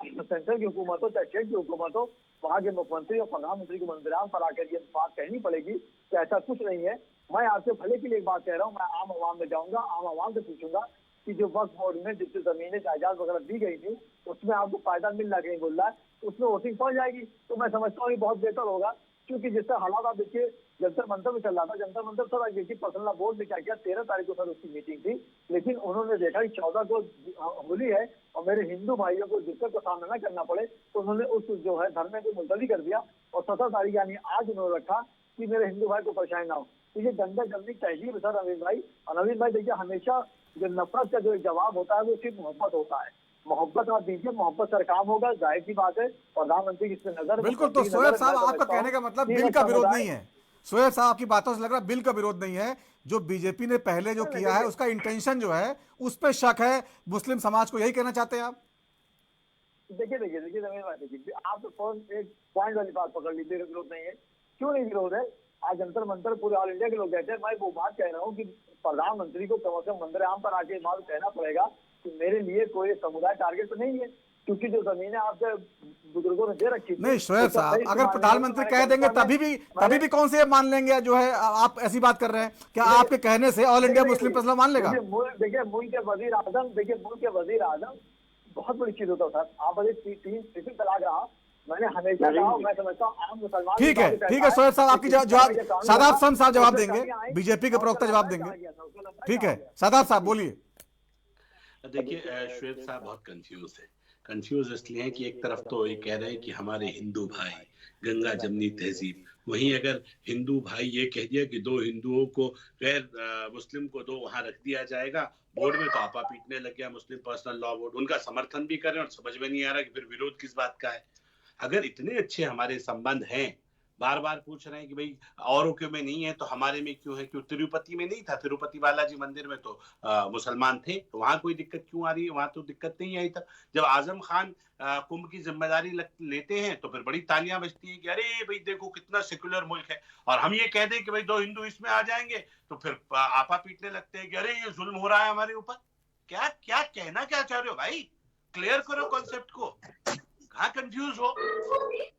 सेंट्रल की हुकूमत हो चाहे स्टेट की हुकूमत हो, वहाँ के मुख्यमंत्री और प्रधानमंत्री को मंदिराम पर आकर ये बात कहनी पड़ेगी कि ऐसा कुछ नहीं है। मैं आपके भले के लिए एक बात कह रहा हूँ, मैं आम आवाम में जाऊंगा, आम आवाम से पूछूंगा कि जो वक्फ बोर्ड में जिससे जमीनें जायदाद वगैरह दी गई थी उसमें आपको फायदा मिल रहा कहीं बोल रहा है, उसमें वोटिंग पड़ जाएगी। तो मैं समझता हूँ ये बहुत बेहतर होगा, क्योंकि जिससे हालात आप देखिए जंतर मंतर में चल रहा था, जंतर मंतर सर देखिए पर्सनल बोर्ड ने क्या किया, 13 तारीख को सर उसकी मीटिंग थी, लेकिन उन्होंने देखा कि 14 को होली है और मेरे हिंदू भाइयों को दिक्कत का सामना न करना पड़े, तो उन्होंने उस जो है धरने को मुलतवी कर दिया और 17 तारीख यानी आज उन्होंने रखा कि मेरे हिंदू भाई को परेशानी ना हो। तो ये गंदा गंदी तहजीब है सर नवीन भाई। और नवीन भाई देखिए, हमेशा जो नफरत का जो जवाब होता है वो सिर्फ मोहब्बत होता है। मोहब्बत आप दीजिए, मोहब्बत सर काम होगा, जाहिर सी बात है। प्रधानमंत्री की इसमें नजर, बिल्कुल। तो शोएब साहब, आपका कहने का मतलब बिल का विरोध नहीं है? शोएब साहब, आपकी बातों से लग रहा है बिल का विरोध नहीं है। जो बीजेपी ने पहले जो किया है उसका इंटेंशन जो है उस पर शक है, मुस्लिम समाज को यही कहना चाहते हैं आप? देखिए नवीन भाई, देखिए आप तो एक पॉइंट वाली बात पकड़ लीजिए, विरोध नहीं है। क्यों नहीं विरोध है? आज जंतर मंतर पूरे ऑल इंडिया के लोग कहते हैं। मैं वो बात कह रहा हूँ कि प्रधानमंत्री को कम से कम मंत्रियाम पर आके बात कहना पड़ेगा कि मेरे लिए कोई समुदाय टारगेट तो नहीं है, क्योंकि जो जमीनें आपके बुजुर्गों ने दे रखी थी। नहीं शोएब साहब, अगर प्रधानमंत्री कह देंगे तभी भी कौन से मान लेंगे? जो है आप ऐसी बात कर रहे हैं, क्या आपके कहने से ऑल इंडिया मुस्लिम पर्सनल मान लेगा? देखिए मुल्क के वजीर आजम बहुत बड़ी चीज होता है सर। आप मुझे तीन तलाक रहा, मैंने हमेशा कहा, मैं समझता हूँ आम मुसलमान। ठीक है शोएब साहब, आपकी जवाब शादाब साहब जवाब देंगे, बीजेपी के प्रवक्ता जवाब देंगे। ठीक है शादाब साहब बोलिए। देखिए शोएब साहब बहुत कंफ्यूज इसलिए है कि एक तरफ तो ये कह रहे हैं कि हमारे हिंदू भाई, गंगा जमनी तहजीब, वहीं अगर हिंदू भाई ये कह दिया कि 2 हिंदुओं को गैर मुस्लिम को 2 वहां रख दिया जाएगा, बोर्ड में तो आपा पीटने लग गया मुस्लिम पर्सनल लॉ बोर्ड। उनका समर्थन भी करें और समझ में नहीं आ रहा कि फिर विरोध किस बात का है। अगर इतने अच्छे हमारे संबंध हैं, बार बार पूछ रहे हैं कि भाई औरों के में नहीं है तो हमारे में क्यों है? क्यों तिरुपति में नहीं था? तिरुपति बालाजी मंदिर में तो मुसलमान थे, तो वहां कोई दिक्कत क्यों आ रही है? वहां तो दिक्कत नहीं आई तक। जब आजम खान कुंभ की जिम्मेदारी लेते हैं तो फिर बड़ी तालियां बजती हैं कि अरे भाई देखो कितना सेक्युलर मुल्क है, और हम ये कह दें कि भाई 2 हिंदू इसमें आ जाएंगे तो फिर आपा पीटने लगते हैं कि अरे ये जुल्म हो रहा है हमारे ऊपर। क्या क्या कहना क्या चाह रहे हो भाई? क्लियर करो कॉन्सेप्ट को, कहाँ कंफ्यूज हो?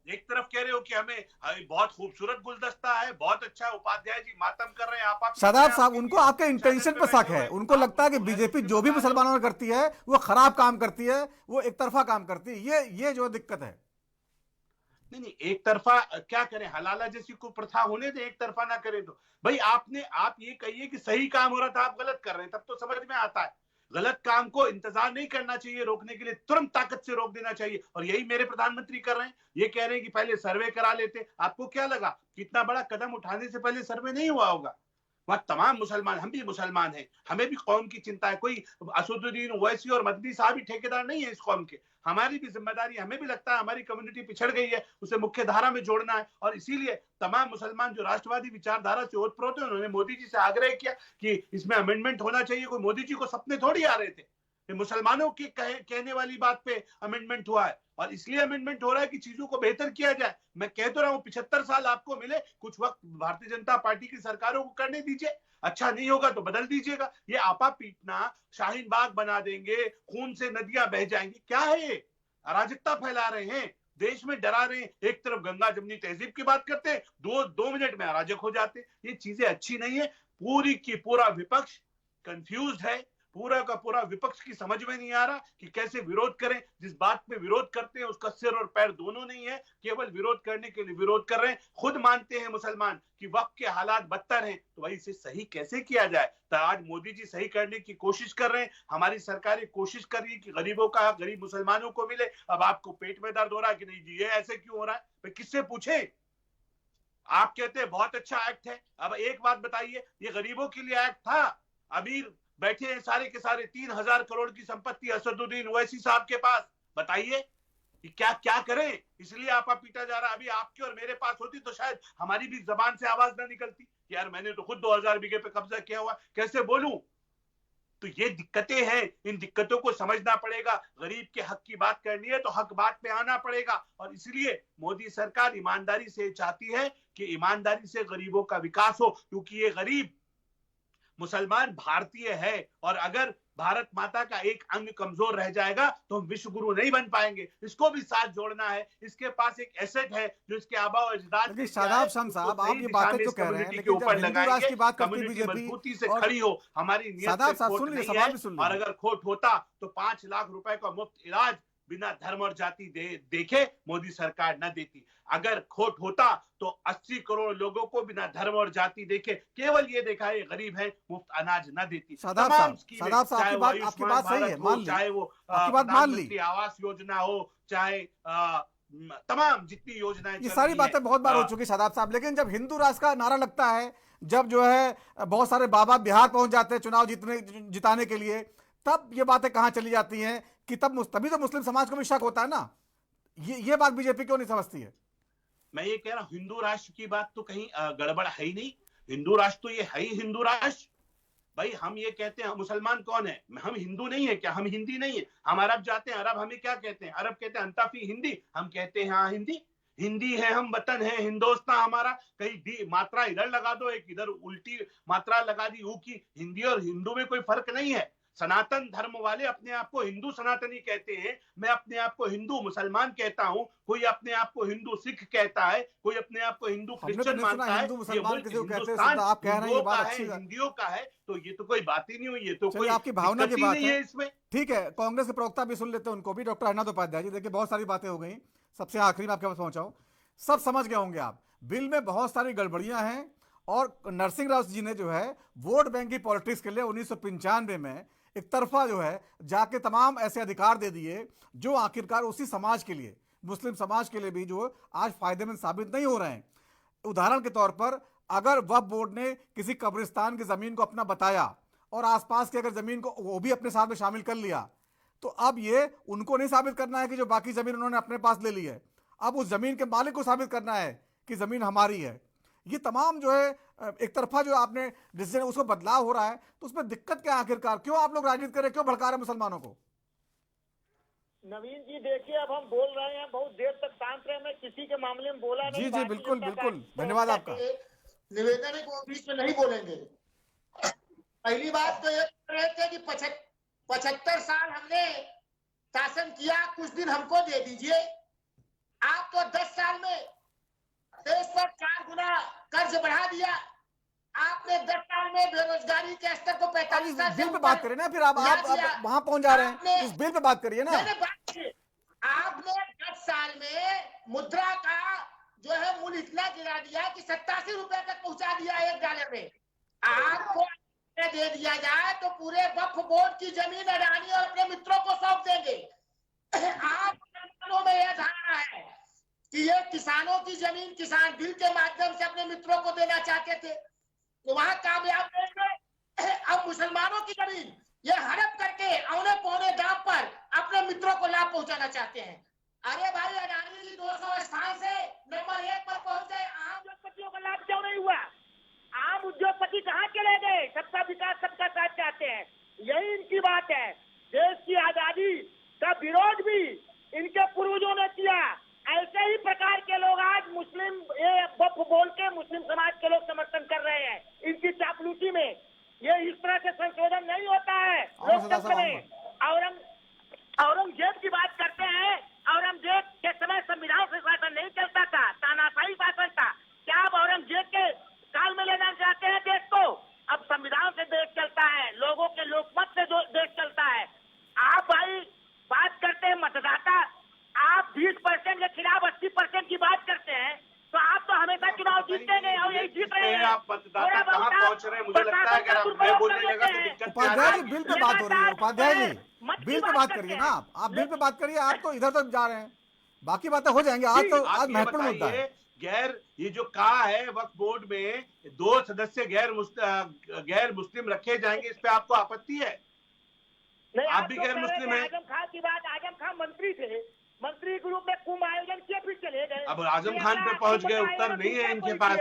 एक तरफ कह रहे हो कि हमें बहुत खूबसूरत गुलदस्ता है, बहुत अच्छा उपाध्याय जी मातम कर रहे हैं, आप शादाब साहब, उनको आपके इंटेंशन पर शक है। उनको लगता है कि बीजेपी जो भी मुसलमानों में करती है वो खराब काम करती है, वो एक तरफा काम करती है। ये जो दिक्कत है। नहीं एक तरफा क्या करें? हलाला जैसी को प्रथा होने दे, एक तरफा ना करें तो। भाई आप ये कहिए कि सही काम हो रहा था, आप गलत कर रहे हैं, तब तो समझ में आता है। गलत काम को इंतजार नहीं करना चाहिए, रोकने के लिए तुरंत ताकत से रोक देना चाहिए, और यही मेरे प्रधानमंत्री कर रहे हैं। ये कह रहे हैं कि पहले सर्वे करा लेते। आपको क्या लगा कि इतना बड़ा कदम उठाने से पहले सर्वे नहीं हुआ होगा? वहाँ तमाम मुसलमान, हम भी मुसलमान हैं, हमें भी कौम की चिंता है। कोई असदुद्दीन ओवैसी और मदनी साहब ही ठेकेदार नहीं है इस कौम के। हमारी भी जिम्मेदारी, हमें भी लगता है हमारी कम्युनिटी पिछड़ गई है, उसे मुख्य धारा में जोड़ना है। और इसीलिए तमाम मुसलमान जो राष्ट्रवादी विचारधारा से ओतप्रोत है, उन्होंने मोदी जी से आग्रह किया कि इसमें अमेंडमेंट होना चाहिए। कोई मोदी जी को सपने थोड़ी आ रहे थे, मुसलमानों के कहने वाली बात पे अमेंडमेंट हुआ है, और इसलिए अमेंडमेंट हो रहा है कि चीजों को बेहतर किया जाए। मैं कह तो रहा हूँ 75 साल आपको मिले, कुछ वक्त भारतीय जनता पार्टी की सरकारों को करने दीजिए, अच्छा नहीं होगा तो बदल दीजिएगा। ये आपा पीटना, शाहीन बाग बना देंगे, खून से नदियां बह जाएंगी, क्या है ये? अराजकता फैला रहे हैं, देश में डरा रहे हैं। एक तरफ गंगा जमनी तहजीब की बात करते हैं, 2 मिनट में अराजक हो जाते हैं। ये चीजें अच्छी नहीं है। पूरी की पूरा विपक्ष कंफ्यूज्ड है, पूरा का पूरा विपक्ष की समझ में नहीं आ रहा कि कैसे विरोध करें। जिस बात पे विरोध करते हैं उसका सिर और पैर दोनों नहीं है, केवल विरोध करने के लिए विरोध कर रहे हैं। खुद मानते हैं मुसलमान कि वक्त के हालात बदतर हैं, तो भाई इसे सही कैसे किया जाए? तो आज मोदी जी सही करने की कोशिश कर रहे हैं, हमारी सरकारें कोशिश कर रही है कि गरीबों का हक गरीब मुसलमानों को मिले। अब आपको पेट में दर्द हो रहा है कि नहीं जी ये ऐसे क्यों हो रहा है? भाई किससे पूछे? आप कहते हैं बहुत अच्छा एक्ट है। अब एक बात बताइए, ये गरीबों के लिए एक्ट था? अमीर बैठे हैं सारे के सारे, 3000 करोड़ की संपत्ति असदुद्दीन ओवैसी साहब के पास, बताइए कि क्या क्या करें? इसलिए आपा पीटा जा रहा है। अभी आपके और मेरे पास होती तो शायद हमारी भी जबान से आवाज ना निकलती कि यार मैंने तो खुद 2000 बीघे पे कब्जा किया हुआ, कैसे बोलूं? तो ये दिक्कतें हैं, इन दिक्कतों को समझना पड़ेगा। गरीब के हक की बात करनी है तो हक बात पे आना पड़ेगा, और इसलिए मोदी सरकार ईमानदारी से चाहती है कि ईमानदारी से गरीबों का विकास हो, क्योंकि ये गरीब मुसलमान भारतीय है, और अगर भारत माता का एक अंग कमजोर रह जाएगा तो हम विश्व गुरु नहीं बन पाएंगे। इसको भी साथ जोड़ना है। इसके पास एक एसेट है जो इसके आबा और अजदाद। शादाब साहब, आप ये बातें तो कह रहे हैं, लेकिन जब हिंदू राष्ट्र की बात करती है बीजेपी, मजबूती से खड़ी हो, हमारी नियत से खोट नहीं है, और अगर खोट होता तो 5 लाख रुपए का मुफ्त इलाज बिना धर्म और जाति देखे मोदी सरकार न देती। अगर खोट होता तो 80 करोड़ लोगों को बिना धर्म और जाति देखे, केवल ये देखा है गरीब है, मुफ्त अनाज न देती। शादाब साहब आपकी बात सही है, मान ली, चाहे वो आपकी बात मान ली, आवास योजना हो, चाहे तमाम जितनी योजनाएं, ये सारी बातें बहुत बार हो चुकी शादाब साहब। लेकिन जब हिंदू राष्ट्र का नारा लगता है, जब जो है बहुत सारे बाबा बिहार पहुंच जाते हैं चुनाव जिताने के लिए, तब ये बातें कहां चली जाती हैं कि तभी तो मुस्लिम समाज को भी शक होता है ना। ये बात बीजेपी क्यों नहीं समझती है? मैं ये कह रहा हूं, हिंदू राष्ट्र की बात तो कहीं गड़बड़ है ही नहीं। हिंदू राष्ट्र तो ये है ही हिंदू राष्ट्र। भाई हम ये कहते हैं, मुसलमान कौन है? हम हिंदू नहीं है क्या? हम हिंदी नहीं है? हम अरब जाते हैं, अरब हमें क्या कहते हैं? अरब कहते हैं अंताफी हिंदी, हम कहते हैं हाँ हिंदी। हिंदी है, हम वतन है, हिंदुस्तान हमारा, कहीं मात्रा इधर लगा दो, एक इधर उल्टी मात्रा लगा दी ऊ की। हिंदी और हिंदू में कोई फर्क नहीं है। सनातन धर्म वाले अपने आप को हिंदू सनातनी कहते हैं, मैं अपने आप को हिंदू मुसलमान कहता हूँ, कोई अपने आप को हिंदू सिख कहता है, कोई अपने आप को हिंदू क्रिश्चियन मानता है। हिंदू मुसलमान किसी को कहते हैं, आप कह रहे हैं ये बात अच्छी है, हिंदियों का है, तो ये तो कोई बात ही नहीं हुई, ये तो कोई आपकी भावना की बात है इसमें। ठीक है, कांग्रेस के प्रवक्ता भी सुन लेते हैं उनको भी। डॉक्टर हरनाथ उपाध्याय जी, देखिए बहुत सारी बातें हो गई, सबसे आखिरी में आपके पास पहुंचाऊं, सब समझ गए होंगे आप, बिल में बहुत सारी गड़बड़ियां हैं और नरसिंह राव जी ने जो है वोट बैंक की पॉलिटिक्स के लिए 1995 में एक तरफा जो है जाके तमाम ऐसे अधिकार दे दिए जो आखिरकार उसी समाज के लिए, मुस्लिम समाज के लिए भी जो आज फायदेमंद साबित नहीं हो रहे हैं। उदाहरण के तौर पर अगर वक्फ बोर्ड ने किसी कब्रिस्तान की जमीन को अपना बताया और आसपास की अगर जमीन को वो भी अपने साथ में शामिल कर लिया, तो अब ये उनको नहीं साबित करना है कि जो बाकी जमीन उन्होंने अपने पास ले ली है, अब उस जमीन के मालिक को साबित करना है कि जमीन हमारी है। ये तमाम जो है एक तरफा जो आपने डिसीजन उसको बदलाव हो रहा है, तो उसमें दिक्कत क्या आखिरकार? क्यों आप लोग राजनीति करें, क्यों भड़का रहे हैं मुसलमानों को? नवीन जी देखिए, अब हम बोल रहे हैं, बहुत देर तक शांत रहे, मैं किसी के मामले में बोला नहीं। जी बिल्कुल बिल्कुल, धन्यवाद आपका। निवेदन है कि वो बीच में नहीं बोलेंगे। पहली बात तो ये रहे थे कि 75 साल हमने शासन किया, कुछ दिन हमको दे दीजिए। आप तो 10 साल में देश पर 4 गुना कर्ज बढ़ा दिया। आपने 10 साल में बेरोजगारी के स्तर को 45 साल बिल पे बात करें ना, फिर आप वहां पहुंच जा रहे हैं, इस बिल पे बात करिए ना। आपने 10 साल में मुद्रा का जो है मूल्य इतना गिरा दिया कि 87 रुपए तक पहुंचा दिया $1 में। आपको दे दिया जाए तो पूरे वक्फ बोर्ड की जमीन अडानी और अपने मित्रों को सौंप देंगे। आप में यह धारणा है कि ये किसानों की जमीन किसान बिल के माध्यम से अपने मित्रों को देना चाहते थे, तो वहां कामयाब नहीं हुए। अब मुसलमानों की जमीन ये हड़प करके औने पौने दाम पर अपने मित्रों को लाभ पहुंचाना चाहते हैं। अरे भाई, अडानी जी 200 स्थान से नंबर 1 पर पहुंचे, आम उद्योगपतियों को लाभ क्यों नहीं हुआ? आम उद्योगपति कहाँ चले गए? सबका विकास सबका साथ चाहते हैं, यही इनकी बात है। देश की आजादी का विरोध भी इनके पूर्वजों ने किया। ऐसे ही प्रकार के लोग आज मुस्लिम वक्फ बोल के मुस्लिम समाज के लोग समर्थन कर रहे हैं इनकी चापलूसी में। ये इस तरह से संशोधन नहीं होता है लोकतंत्र में। औरंगजेब की बात करते हैं, औरंगजेब के समय संविधान से शासन नहीं चलता था, तानाशाही शासन था। क्या आप औरंगजेब के काल में लेना चाहते हैं देश को? अब संविधान से देश चलता है, लोगों के लोकमत से देश चलता है। आप भाई बात करते हैं मतदाता, आप 20% के खिलाफ 80% की बात करते हैं, तो आप तो हमेशा चुनाव जीतेंगे और यही जीत रहे हैं। आप मतदाता कहाँ पहुँच रहे हैं? मुझे लगता है अगर मैं बोलने लगा तो दिक्कत। उपाध्याय जी, बिल पे बात हो रही है। उपाध्याय जी, बिल पे बात करिए ना, आप बिल पे बात करिए। आप तो इधर तक जा रहे हैं, बाकी बातें हो जाएंगी। आज तो आज महत्वपूर्ण मुद्दा है। ये जो कहा है वक्फ बोर्ड में 2 सदस्य गैर मुस्लिम रखे जाएंगे, इस पे आपको आपत्ति है? आप भी गैर मुस्लिम हैं। आजम खान की बात, आजम खान मंत्री थे, मंत्री के रूप में कुंभ आयोजन किए, फिर चले गए। अब आजम खान पे पहुंच गए, उत्तर नहीं है इनके पास।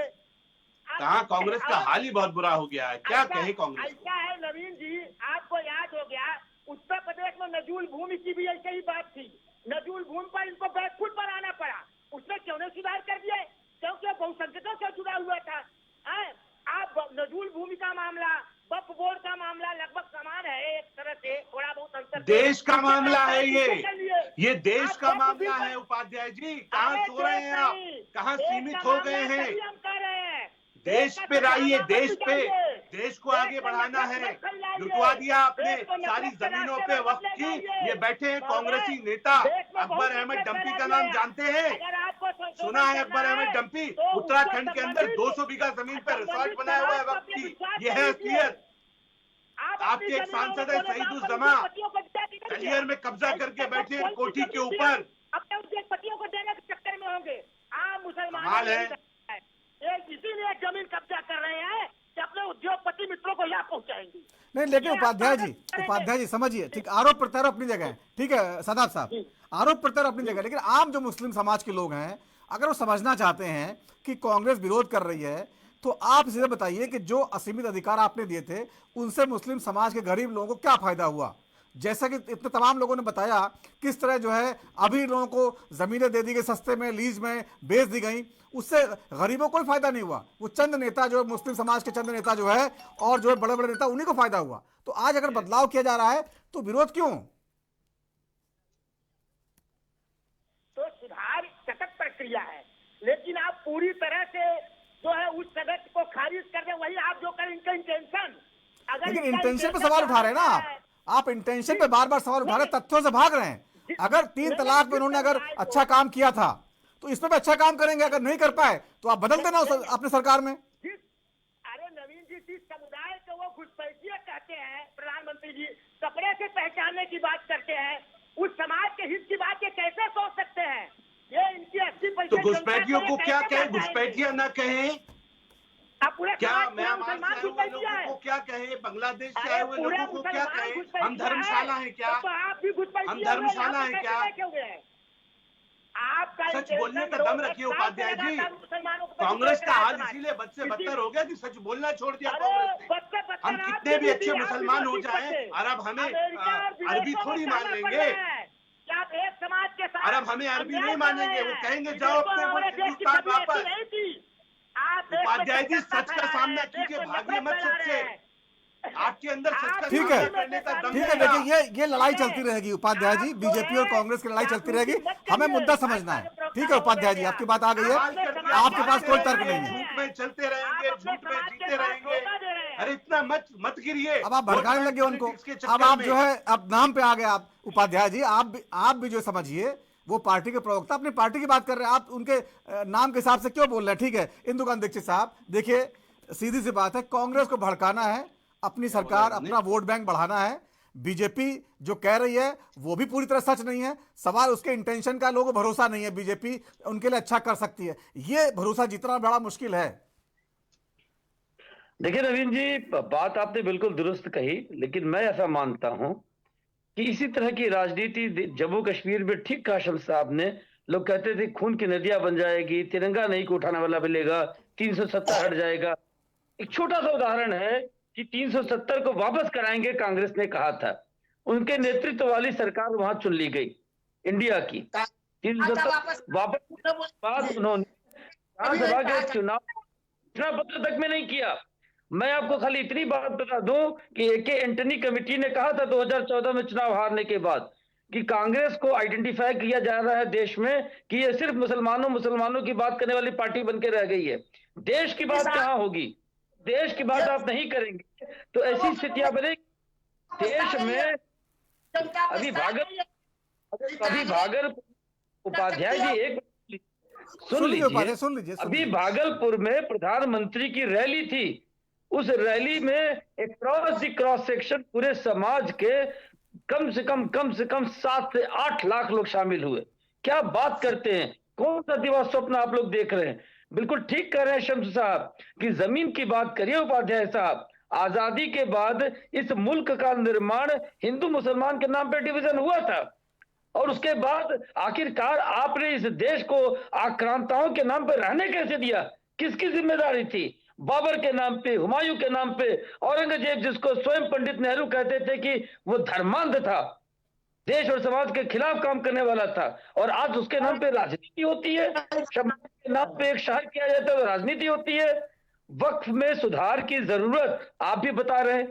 कहाँ कांग्रेस का हाल ही बहुत बुरा हो गया है, क्या कहे कांग्रेस? ऐसा है नवीन जी, आपको याद हो गया उत्तर प्रदेश में नजूल भूमि की भी ऐसे ही बात थी। नजूल भूमि पर इनको बैकफुट पर आना पड़ा। उसमें क्यों नहीं सुधार कर दिए? क्योंकि बहुसंख्यकों से जुड़ा हुआ था। आप नजूल भूमि का मामला, वक्फ बोर्ड का मामला लगभग समान है, एक तरह से थोड़ा बहुत अंतर। देश का मामला है ये देश का मामला है। उपाध्याय जी, कहाँ सो रहे हैं आप? कहाँ सीमित हो गए हैं? देश पे आइए, देश पे, देश को आगे बढ़ाना है। लुटवा दिया आपने सारी जमीनों पे वक्त की। ये बैठे हैं कांग्रेसी नेता अकबर अहमद डंपी का नाम जानते हैं? सुना है अकबर अहमद डंपी उत्तराखंड के अंदर 200 बीघा जमीन पर रिसोर्ट बनाया हुआ है वक्त की। ये है असलियत। आपके एक सांसद है सईदुज्जमा, कलियर में कब्जा करके बैठे हैं कोठी के ऊपर। अपने उद्योगपतियों को देने के चक्कर में होंगे। आम मुसलमान इसीलिए जमीन कब्जा कर रहे हैं कि अपने उद्योगपति मित्रों को यहाँ पहुँचाएंगे। नहीं, लेकिन उपाध्याय जी समझिए, ठीक, आरोप प्रत्यारोप अपनी जगह है, ठीक है सदाब साहब, आरोप प्रत्यारोप अपनी जगह, लेकिन आम जो मुस्लिम समाज के लोग हैं, अगर वो समझना चाहते हैं कि कांग्रेस विरोध कर रही है, तो आप सीधे बताइए कि जो असीमित अधिकार आपने दिए थे उनसे मुस्लिम समाज के गरीब लोगों को क्या फायदा हुआ? जैसा कि इतने तमाम लोगों ने बताया किस तरह जो है अभी लोगों को जमीनें दे दी गई, सस्ते में लीज में बेच दी गई, उससे गरीबों को कोई फायदा नहीं हुआ। वो चंद नेता जो है, मुस्लिम समाज के चंद नेता जो है और जो है बड़े बड़े नेता, उन्हीं को फायदा हुआ। तो आज अगर बदलाव किया जा रहा है तो विरोध क्यों? तो सुधार सतत प्रक्रिया है, लेकिन आप पूरी तरह से जो है उस सदस्य को खारिज कर दें, वही आप जो करें इनका इंटेंशन। लेकिन इंटेंशन पे सवाल उठा रहे हैं ना आप इंटेंशन पे बार बार सवाल उठा रहे हैं, तथ्यों से भाग रहे हैं। अगर 3 तलाक में उन्होंने अगर अच्छा काम किया था तो इसमें भी अच्छा काम करेंगे, अगर नहीं कर पाए तो आप बदल देना अपने सरकार में। अरे नवीन जी, जिस समुदाय को वो घुसपैठिया कहते हैं प्रधानमंत्री जी, कपड़े से पहचानने की बात करते हैं, उस समाज के हित की बात ये कैसे सोच सकते हैं? ये इनकी 80% तो घुसपैठियों को क्या कहें, घुसपैठिया ना कहें क्या? म्यांमार से आए हुए लोगों को क्या कहें, बांग्लादेश से आए हुए लोगों को क्या कहें? हम धर्मशाला है क्या? हम धर्मशाला है क्या? सच बोलने का दम रखिए उपाध्याय जी। कांग्रेस का हाल इसीलिए बद से बदतर हो गया कि सच बोलना छोड़ दिया कांग्रेस ने। हम कितने भी अच्छे मुसलमान हो जाएं, अरब हमें अरबी थोड़ी मान लेंगे। अरब हमें अरबी नहीं मानेंगे, वो कहेंगे जाओ अपने हिंदुस्तान वापस। उपाध्याय जी, सच का सामना कीजिए, भागिए मत सच से। आपके अंदर सच का सामना करने का दम ठीक है। देखिए ये लड़ाई चलती रहेगी उपाध्याय जी, बीजेपी और कांग्रेस की लड़ाई चलती रहेगी, हमें मुद्दा समझना है। ठीक है उपाध्याय जी, आपकी बात आ गई है, आपके पास कोई तर्क नहीं है। झूठ में चलते रहेंगे, झूठ में जीते रहेंगे। अरे इतना मत गिरिए। अब आप भड़काने लगे उनको। अब आप जो है अब नाम पे आ गए आप उपाध्याय जी, आप भी जो समझिए वो पार्टी के प्रवक्ता अपनी पार्टी की बात कर रहे हैं, आप उनके नाम के हिसाब से क्यों बोल रहे हैं? ठीक है इंदुकान दीक्षित साहब, देखिए सीधी सी बात है, कांग्रेस को भड़काना है, अपनी सरकार अपना वोट बैंक बढ़ाना है। बीजेपी जो कह रही है वो भी पूरी तरह सच नहीं है, सवाल उसके इंटेंशन का, लोगों को भरोसा नहीं है बीजेपी उनके लिए अच्छा कर सकती है, ये भरोसा जितना बड़ा मुश्किल है। देखिए नवीन जी, बात आपने बिल्कुल दुरुस्त कही, लेकिन मैं ऐसा मानता हूं कि इसी तरह की राजनीति जम्मू कश्मीर में, ठीक कहा शम्स साहब ने, लोग कहते थे खून की नदियां बन जाएगी, तिरंगा नहीं को उठाने वाला मिलेगा, 370 हट जाएगा। एक छोटा सा उदाहरण है कि 370 को वापस कराएंगे, कांग्रेस ने कहा था, उनके नेतृत्व वाली सरकार वहां चुन ली गई इंडिया की। 370 वापस बाद उन्होंने विधानसभा के चुनाव घोषणा पत्र तक में नहीं किया। मैं आपको खाली इतनी बात बता दूं कि ए.के. एंटनी कमेटी ने कहा था 2014 में चुनाव हारने के बाद कि कांग्रेस को आइडेंटिफाई किया जा रहा है देश में कि ये सिर्फ मुसलमानों की बात करने वाली पार्टी बनकर रह गई है, देश की बात कहाँ होगी? देश की बात आप नहीं करेंगे तो ऐसी स्थितियां बनेगी देश में। अभी भागलपुर उपाध्याय जी एक सुन लीजिए, अभी भागलपुर में प्रधानमंत्री की रैली थी, उस रैली में एक क्रॉस सेक्शन पूरे समाज के कम से कम 7 से 8 लाख लोग शामिल हुए। क्या बात करते हैं, कौन सा दिवा स्वप्न आप लोग देख रहे हैं? बिल्कुल ठीक कह रहे हैं शम्स साहब कि जमीन की बात करिए उपाध्याय साहब। आजादी के बाद इस मुल्क का निर्माण हिंदू मुसलमान के नाम पे डिवीजन हुआ था, और उसके बाद आखिरकार आपने इस देश को आक्रांताओं के नाम पे रहने कैसे दिया? किसकी जिम्मेदारी थी? बाबर के नाम पे, हुमायूं के नाम पे, औरंगजेब जिसको स्वयं पंडित नेहरू कहते थे कि वो धर्मांध था, देश और समाज के खिलाफ काम करने वाला था, और आज उसके नाम पे राजनीति होती है। शब्द के नाम पे एक शायर किया जाता है तो राजनीति होती है। वक्फ में सुधार की जरूरत आप भी बता रहे हैं,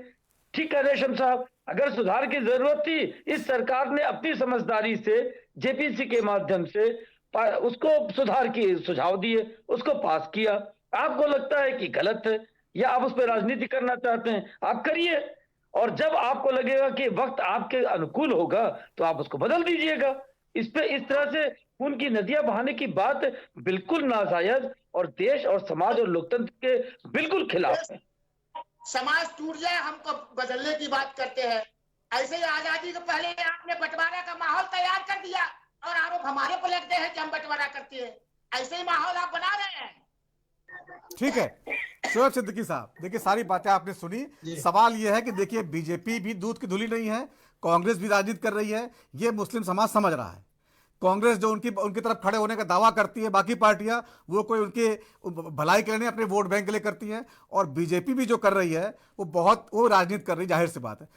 ठीक कह रहे हैं शम्स साहब, अगर सुधार की जरूरत थी, इस सरकार ने अपनी समझदारी से जेपीसी के माध्यम से उसको सुधार की सुझाव दिए, उसको पास किया। आपको लगता है कि गलत है या आप उस पर राजनीति करना चाहते हैं, आप करिए, और जब आपको लगेगा कि वक्त आपके अनुकूल होगा तो आप उसको बदल दीजिएगा। इस तरह से खून की नदियां बहाने की बात बिल्कुल नाजायज और देश और समाज और लोकतंत्र के बिल्कुल खिलाफ है। समाज टूट जाए हमको बदलने की बात करते हैं, ऐसे ही आजादी के पहले आपने बंटवारा का माहौल तैयार कर दिया और आरोप हमारे पर लगते हैं कि हम बंटवारा करते हैं। ऐसे ही माहौल आप बना रहे हैं। ठीक है शोएब सिद्दीकी साहब, देखिए सारी बातें आपने सुनी, सवाल यह है कि देखिए बीजेपी भी दूध की धुली नहीं है, कांग्रेस भी राजनीति कर रही है, ये मुस्लिम समाज समझ रहा है। कांग्रेस जो उनकी तरफ खड़े होने का दावा करती है, बाकी पार्टियां वो कोई उनके भलाई के लिए अपने वोट बैंक के लिए करती हैं, और बीजेपी भी जो कर रही है वो राजनीति कर रही है, जाहिर सी बात है।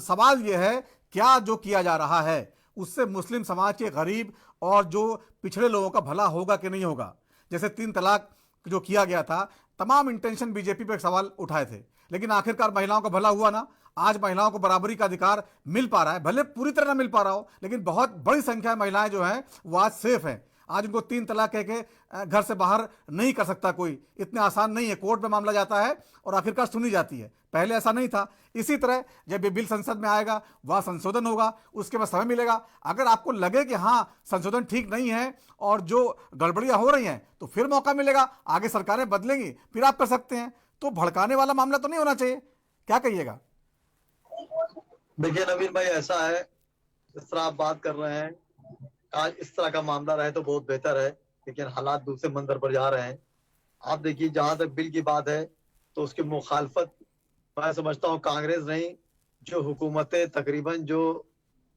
सवाल यह है क्या जो किया जा रहा है उससे मुस्लिम समाज के गरीब और जो पिछड़े लोगों का भला होगा कि नहीं होगा। जैसे 3 तलाक जो किया गया था, तमाम इंटेंशन बीजेपी पे सवाल उठाए थे, लेकिन आखिरकार महिलाओं का भला हुआ ना। आज महिलाओं को बराबरी का अधिकार मिल पा रहा है, भले पूरी तरह ना मिल पा रहा हो, लेकिन बहुत बड़ी संख्या में महिलाएं जो हैं वो आज सेफ हैं। आज उनको 3 तलाक कह के घर से बाहर नहीं कर सकता कोई, इतने आसान नहीं है। कोर्ट में मामला जाता है और आखिरकार सुनी जाती है, पहले ऐसा नहीं था। इसी तरह जब ये बिल संसद में आएगा, वह संशोधन होगा, उसके बाद समय मिलेगा। अगर आपको लगे कि हाँ संशोधन ठीक नहीं है और जो गड़बड़ियां हो रही हैं, तो फिर मौका मिलेगा, आगे सरकारें बदलेंगी, फिर आप कर सकते हैं। तो भड़काने वाला मामला तो नहीं होना चाहिए, क्या कहिएगा? देखिए नवीन भाई, ऐसा है, इस तरह आप बात कर रहे हैं, आज इस तरह का मामला रहे तो बहुत बेहतर है, लेकिन हालात दूसरे मंजर पर जा रहे हैं। आप देखिए, जहां तक बिल की बात है तो उसकी मुखालफत मैं समझता हूँ कांग्रेस नहीं, जो हुकूमतें तकरीबन जो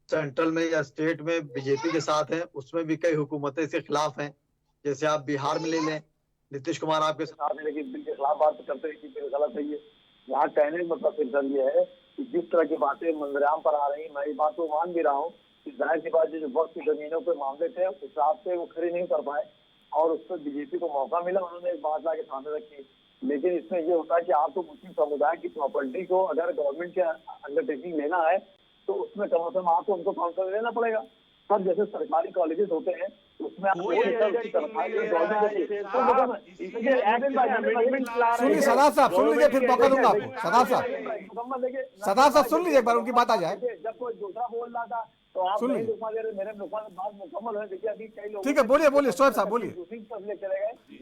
सेंट्रल में या स्टेट में बीजेपी के साथ हैं, उसमें भी कई हुकूमतें इसके खिलाफ हैं। जैसे आप बिहार में ले लें, नीतीश कुमार आपके साथ हैं, लेकिन बिल के खिलाफ बात करते हैं कि बिल गलत है। ये यहाँ कहने का मतलब फिर ये है कि जिस तरह की बातें मंजराम पर आ रही, मैं ये बात तो मान भी रहा हूँ कि जाहिर सी बात जो वक्त की जमीनों पे मामले थे उस हिसाब से वो खड़ी नहीं कर पाए और उस पर बीजेपी को मौका मिला, उन्होंने एक बात लाके सामने रखी। लेकिन इसमें ये होता है कि आपको मुस्लिम समुदाय की प्रॉपर्टी को अगर गवर्नमेंट के अंडरटेकिंग लेना है तो उसमें कम से कम आपको उनको काउंसिल लेना पड़ेगा। सब जैसे सरकारी कॉलेजेस होते हैं उसमें सुनिए सदाफ साहब, सुन लीजिए, फिर मौका दूंगा आपको। सदाफ साहब सुन लीजिए, एक बार उनकी बात आ जाए। जब कोई दूसरा बोल रहा था तो आप सुन नहीं रुकवा दे रहे, मेरे बात मुकम्मल है। देखिए अभी कई लोग, ठीक है, बोलिए बोलिए शोएब साहब, बोलिए,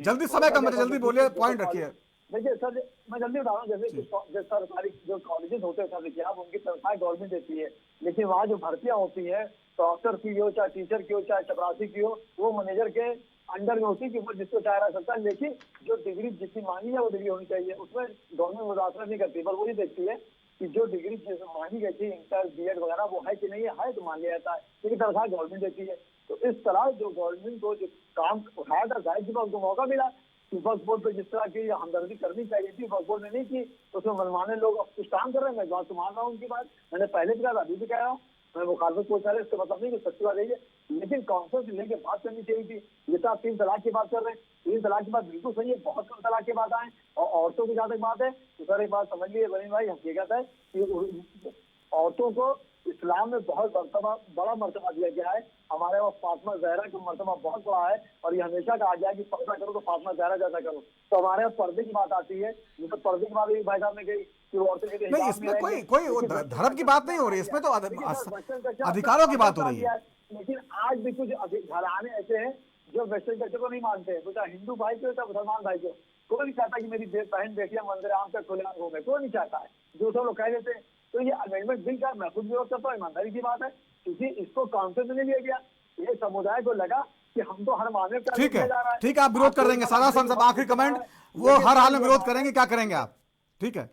जल्दी समय कम है, जल्दी बोलिए, पॉइंट रखिए। देखिए सर, मैं जल्दी बता रहा हूँ, जैसे सरकारी जो कॉलेजेस होते हैं सर, देखिए आप उनकी तनख्वाह गवर्नमेंट देती है, लेकिन वहाँ जो भर्तियाँ होती है डॉक्टर की हो, चाहे टीचर की हो, चाहे चपरासी की हो, वो मैनेजर के अंडर में होती है कि वो जिसको चाह रह सकता है। लेकिन जो डिग्री जितनी मांगी है वो डिग्री होनी चाहिए, उसमें गवर्नमेंट मुदाखलत नहीं करती, पर वो ये देखती है कि जो डिग्री मांगी गई थी, इंटर बीएड वगैरह, वो है कि नहीं है तो मान लिया जाता है, लेकिन तनख्वाह गवर्नमेंट देती है। तो इस तरह जो गवर्नमेंट को जो काम उठाया था, जाहिर सी बात उनको मौका मिला कि वक्फ बोर्ड पे जिस तरह की हमदर्दी करनी चाहिए थी वक्फ बोर्ड ने नहीं की, तो उसमें मनमाने लोग अब कुछ काम कर रहे हैं। मैं बात तो मान रहा हूँ उनकी बात, मैंने पहले भी कहा, अभी भी कह रहा हूँ, मैं मुखालफत को चाहे इसका मतलब नहीं कि सच्ची बात है, लेकिन काउंसिल से लेके बात करनी चाहिए थी। जैसे आप 3 तलाक की बात कर रहे हैं, 3 तलाक की बात बिल्कुल सही है, बहुत कम तलाक की बात आए और औरतों की जहाँ तक बात है तो सर एक बात समझ लीजिए बनी भाई, हकीकत है कि औरतों को इस्लाम में बहुत बड़ा मर्तबा दिया गया है। हमारे वहाँ फातिमा ज़हरा का मर्तबा बहुत बड़ा है और ये हमेशा कहा गया है कि पर्दा करो तो फातिमा ज़हरा जैसा करो। तो हमारे यहाँ पर्दे की बात आती है, तो पर्दे की बात भी भाई साहब ने कही कि औरतें के लिए नहीं, इसमें कोई धर्म की बात नहीं हो रही, इसमें तो अधिकारों की बात हो रही है। लेकिन आज भी कुछ घराने ऐसे हैं जो वेस्टर्न कल्चर को नहीं मानते हैं, तो चाहे हिंदू भाई को चाहे मुसलमान भाई को, कोई नहीं चाहता कि मेरी बहन बेटियां मंदिर आम तक खुले आम घूमे, कोई नहीं चाहता है, जो सब लोग कह देते हैं। तो ये अमेंडमेंट बिल का मैं खुद विरोध करता हूँ, ईमानदारी की बात है, क्योंकि इसको काउंसिल में नहीं लिया गया। ये समुदाय को लगा कि हम तो हर मामले का ठीक है, ठीक है, आप विरोध कर देंगे। सारा साहब आखिरी कमेंट, वो हर हाल में विरोध करेंगे, क्या करेंगे आप? ठीक है,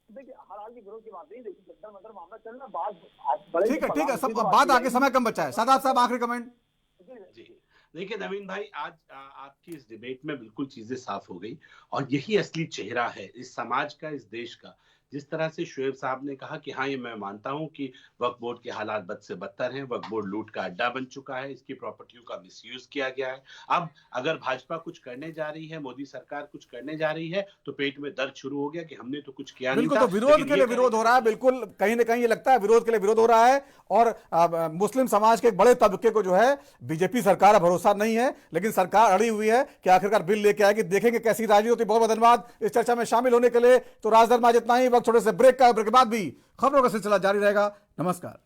देखिए हर हाल की विरोध की बात नहीं, देखिए जद्दा मदर मामला चलना बात, ठीक है, सब बात आगे, समय कम बचा है। सादात साहब आखिरी कमेंट। जी देखिए नवीन भाई, आज आपकी इस डिबेट में बिल्कुल चीजें साफ हो गई और यही असली चेहरा है इस समाज का, इस देश का। जिस तरह से शोएब साहब ने कहा कि हाँ ये मैं मानता हूं कि वक्फ बोर्ड के हालात बद से बदतर हैं, वक्फ बोर्ड लूट का अड्डा बन चुका है, इसकी प्रॉपर्टियों का मिसयूज किया गया है। अब अगर भाजपा कुछ करने जा रही है, मोदी सरकार कुछ करने जा रही है, तो पेट में दर्द शुरू हो गया कि हमने तो कुछ किया नहीं था। बिल्कुल, तो विरोध के लिए विरोध हो रहा है, बिल्कुल कहीं ना कहीं ये लगता है विरोध के लिए विरोध हो रहा है। और मुस्लिम समाज के एक बड़े तबके को जो है बीजेपी सरकार का भरोसा नहीं है, लेकिन सरकार अड़ी हुई है कि आखिरकार बिल लेके आएगी। देखेंगे कैसी राजी होती है। बहुत बहुत धन्यवाद इस चर्चा में शामिल होने के लिए। तो राजधर्म आज इतना ही, वक्त छोटे से ब्रेक का, ब्रेक के बाद भी खबरों का सिलसिला जारी रहेगा। नमस्कार।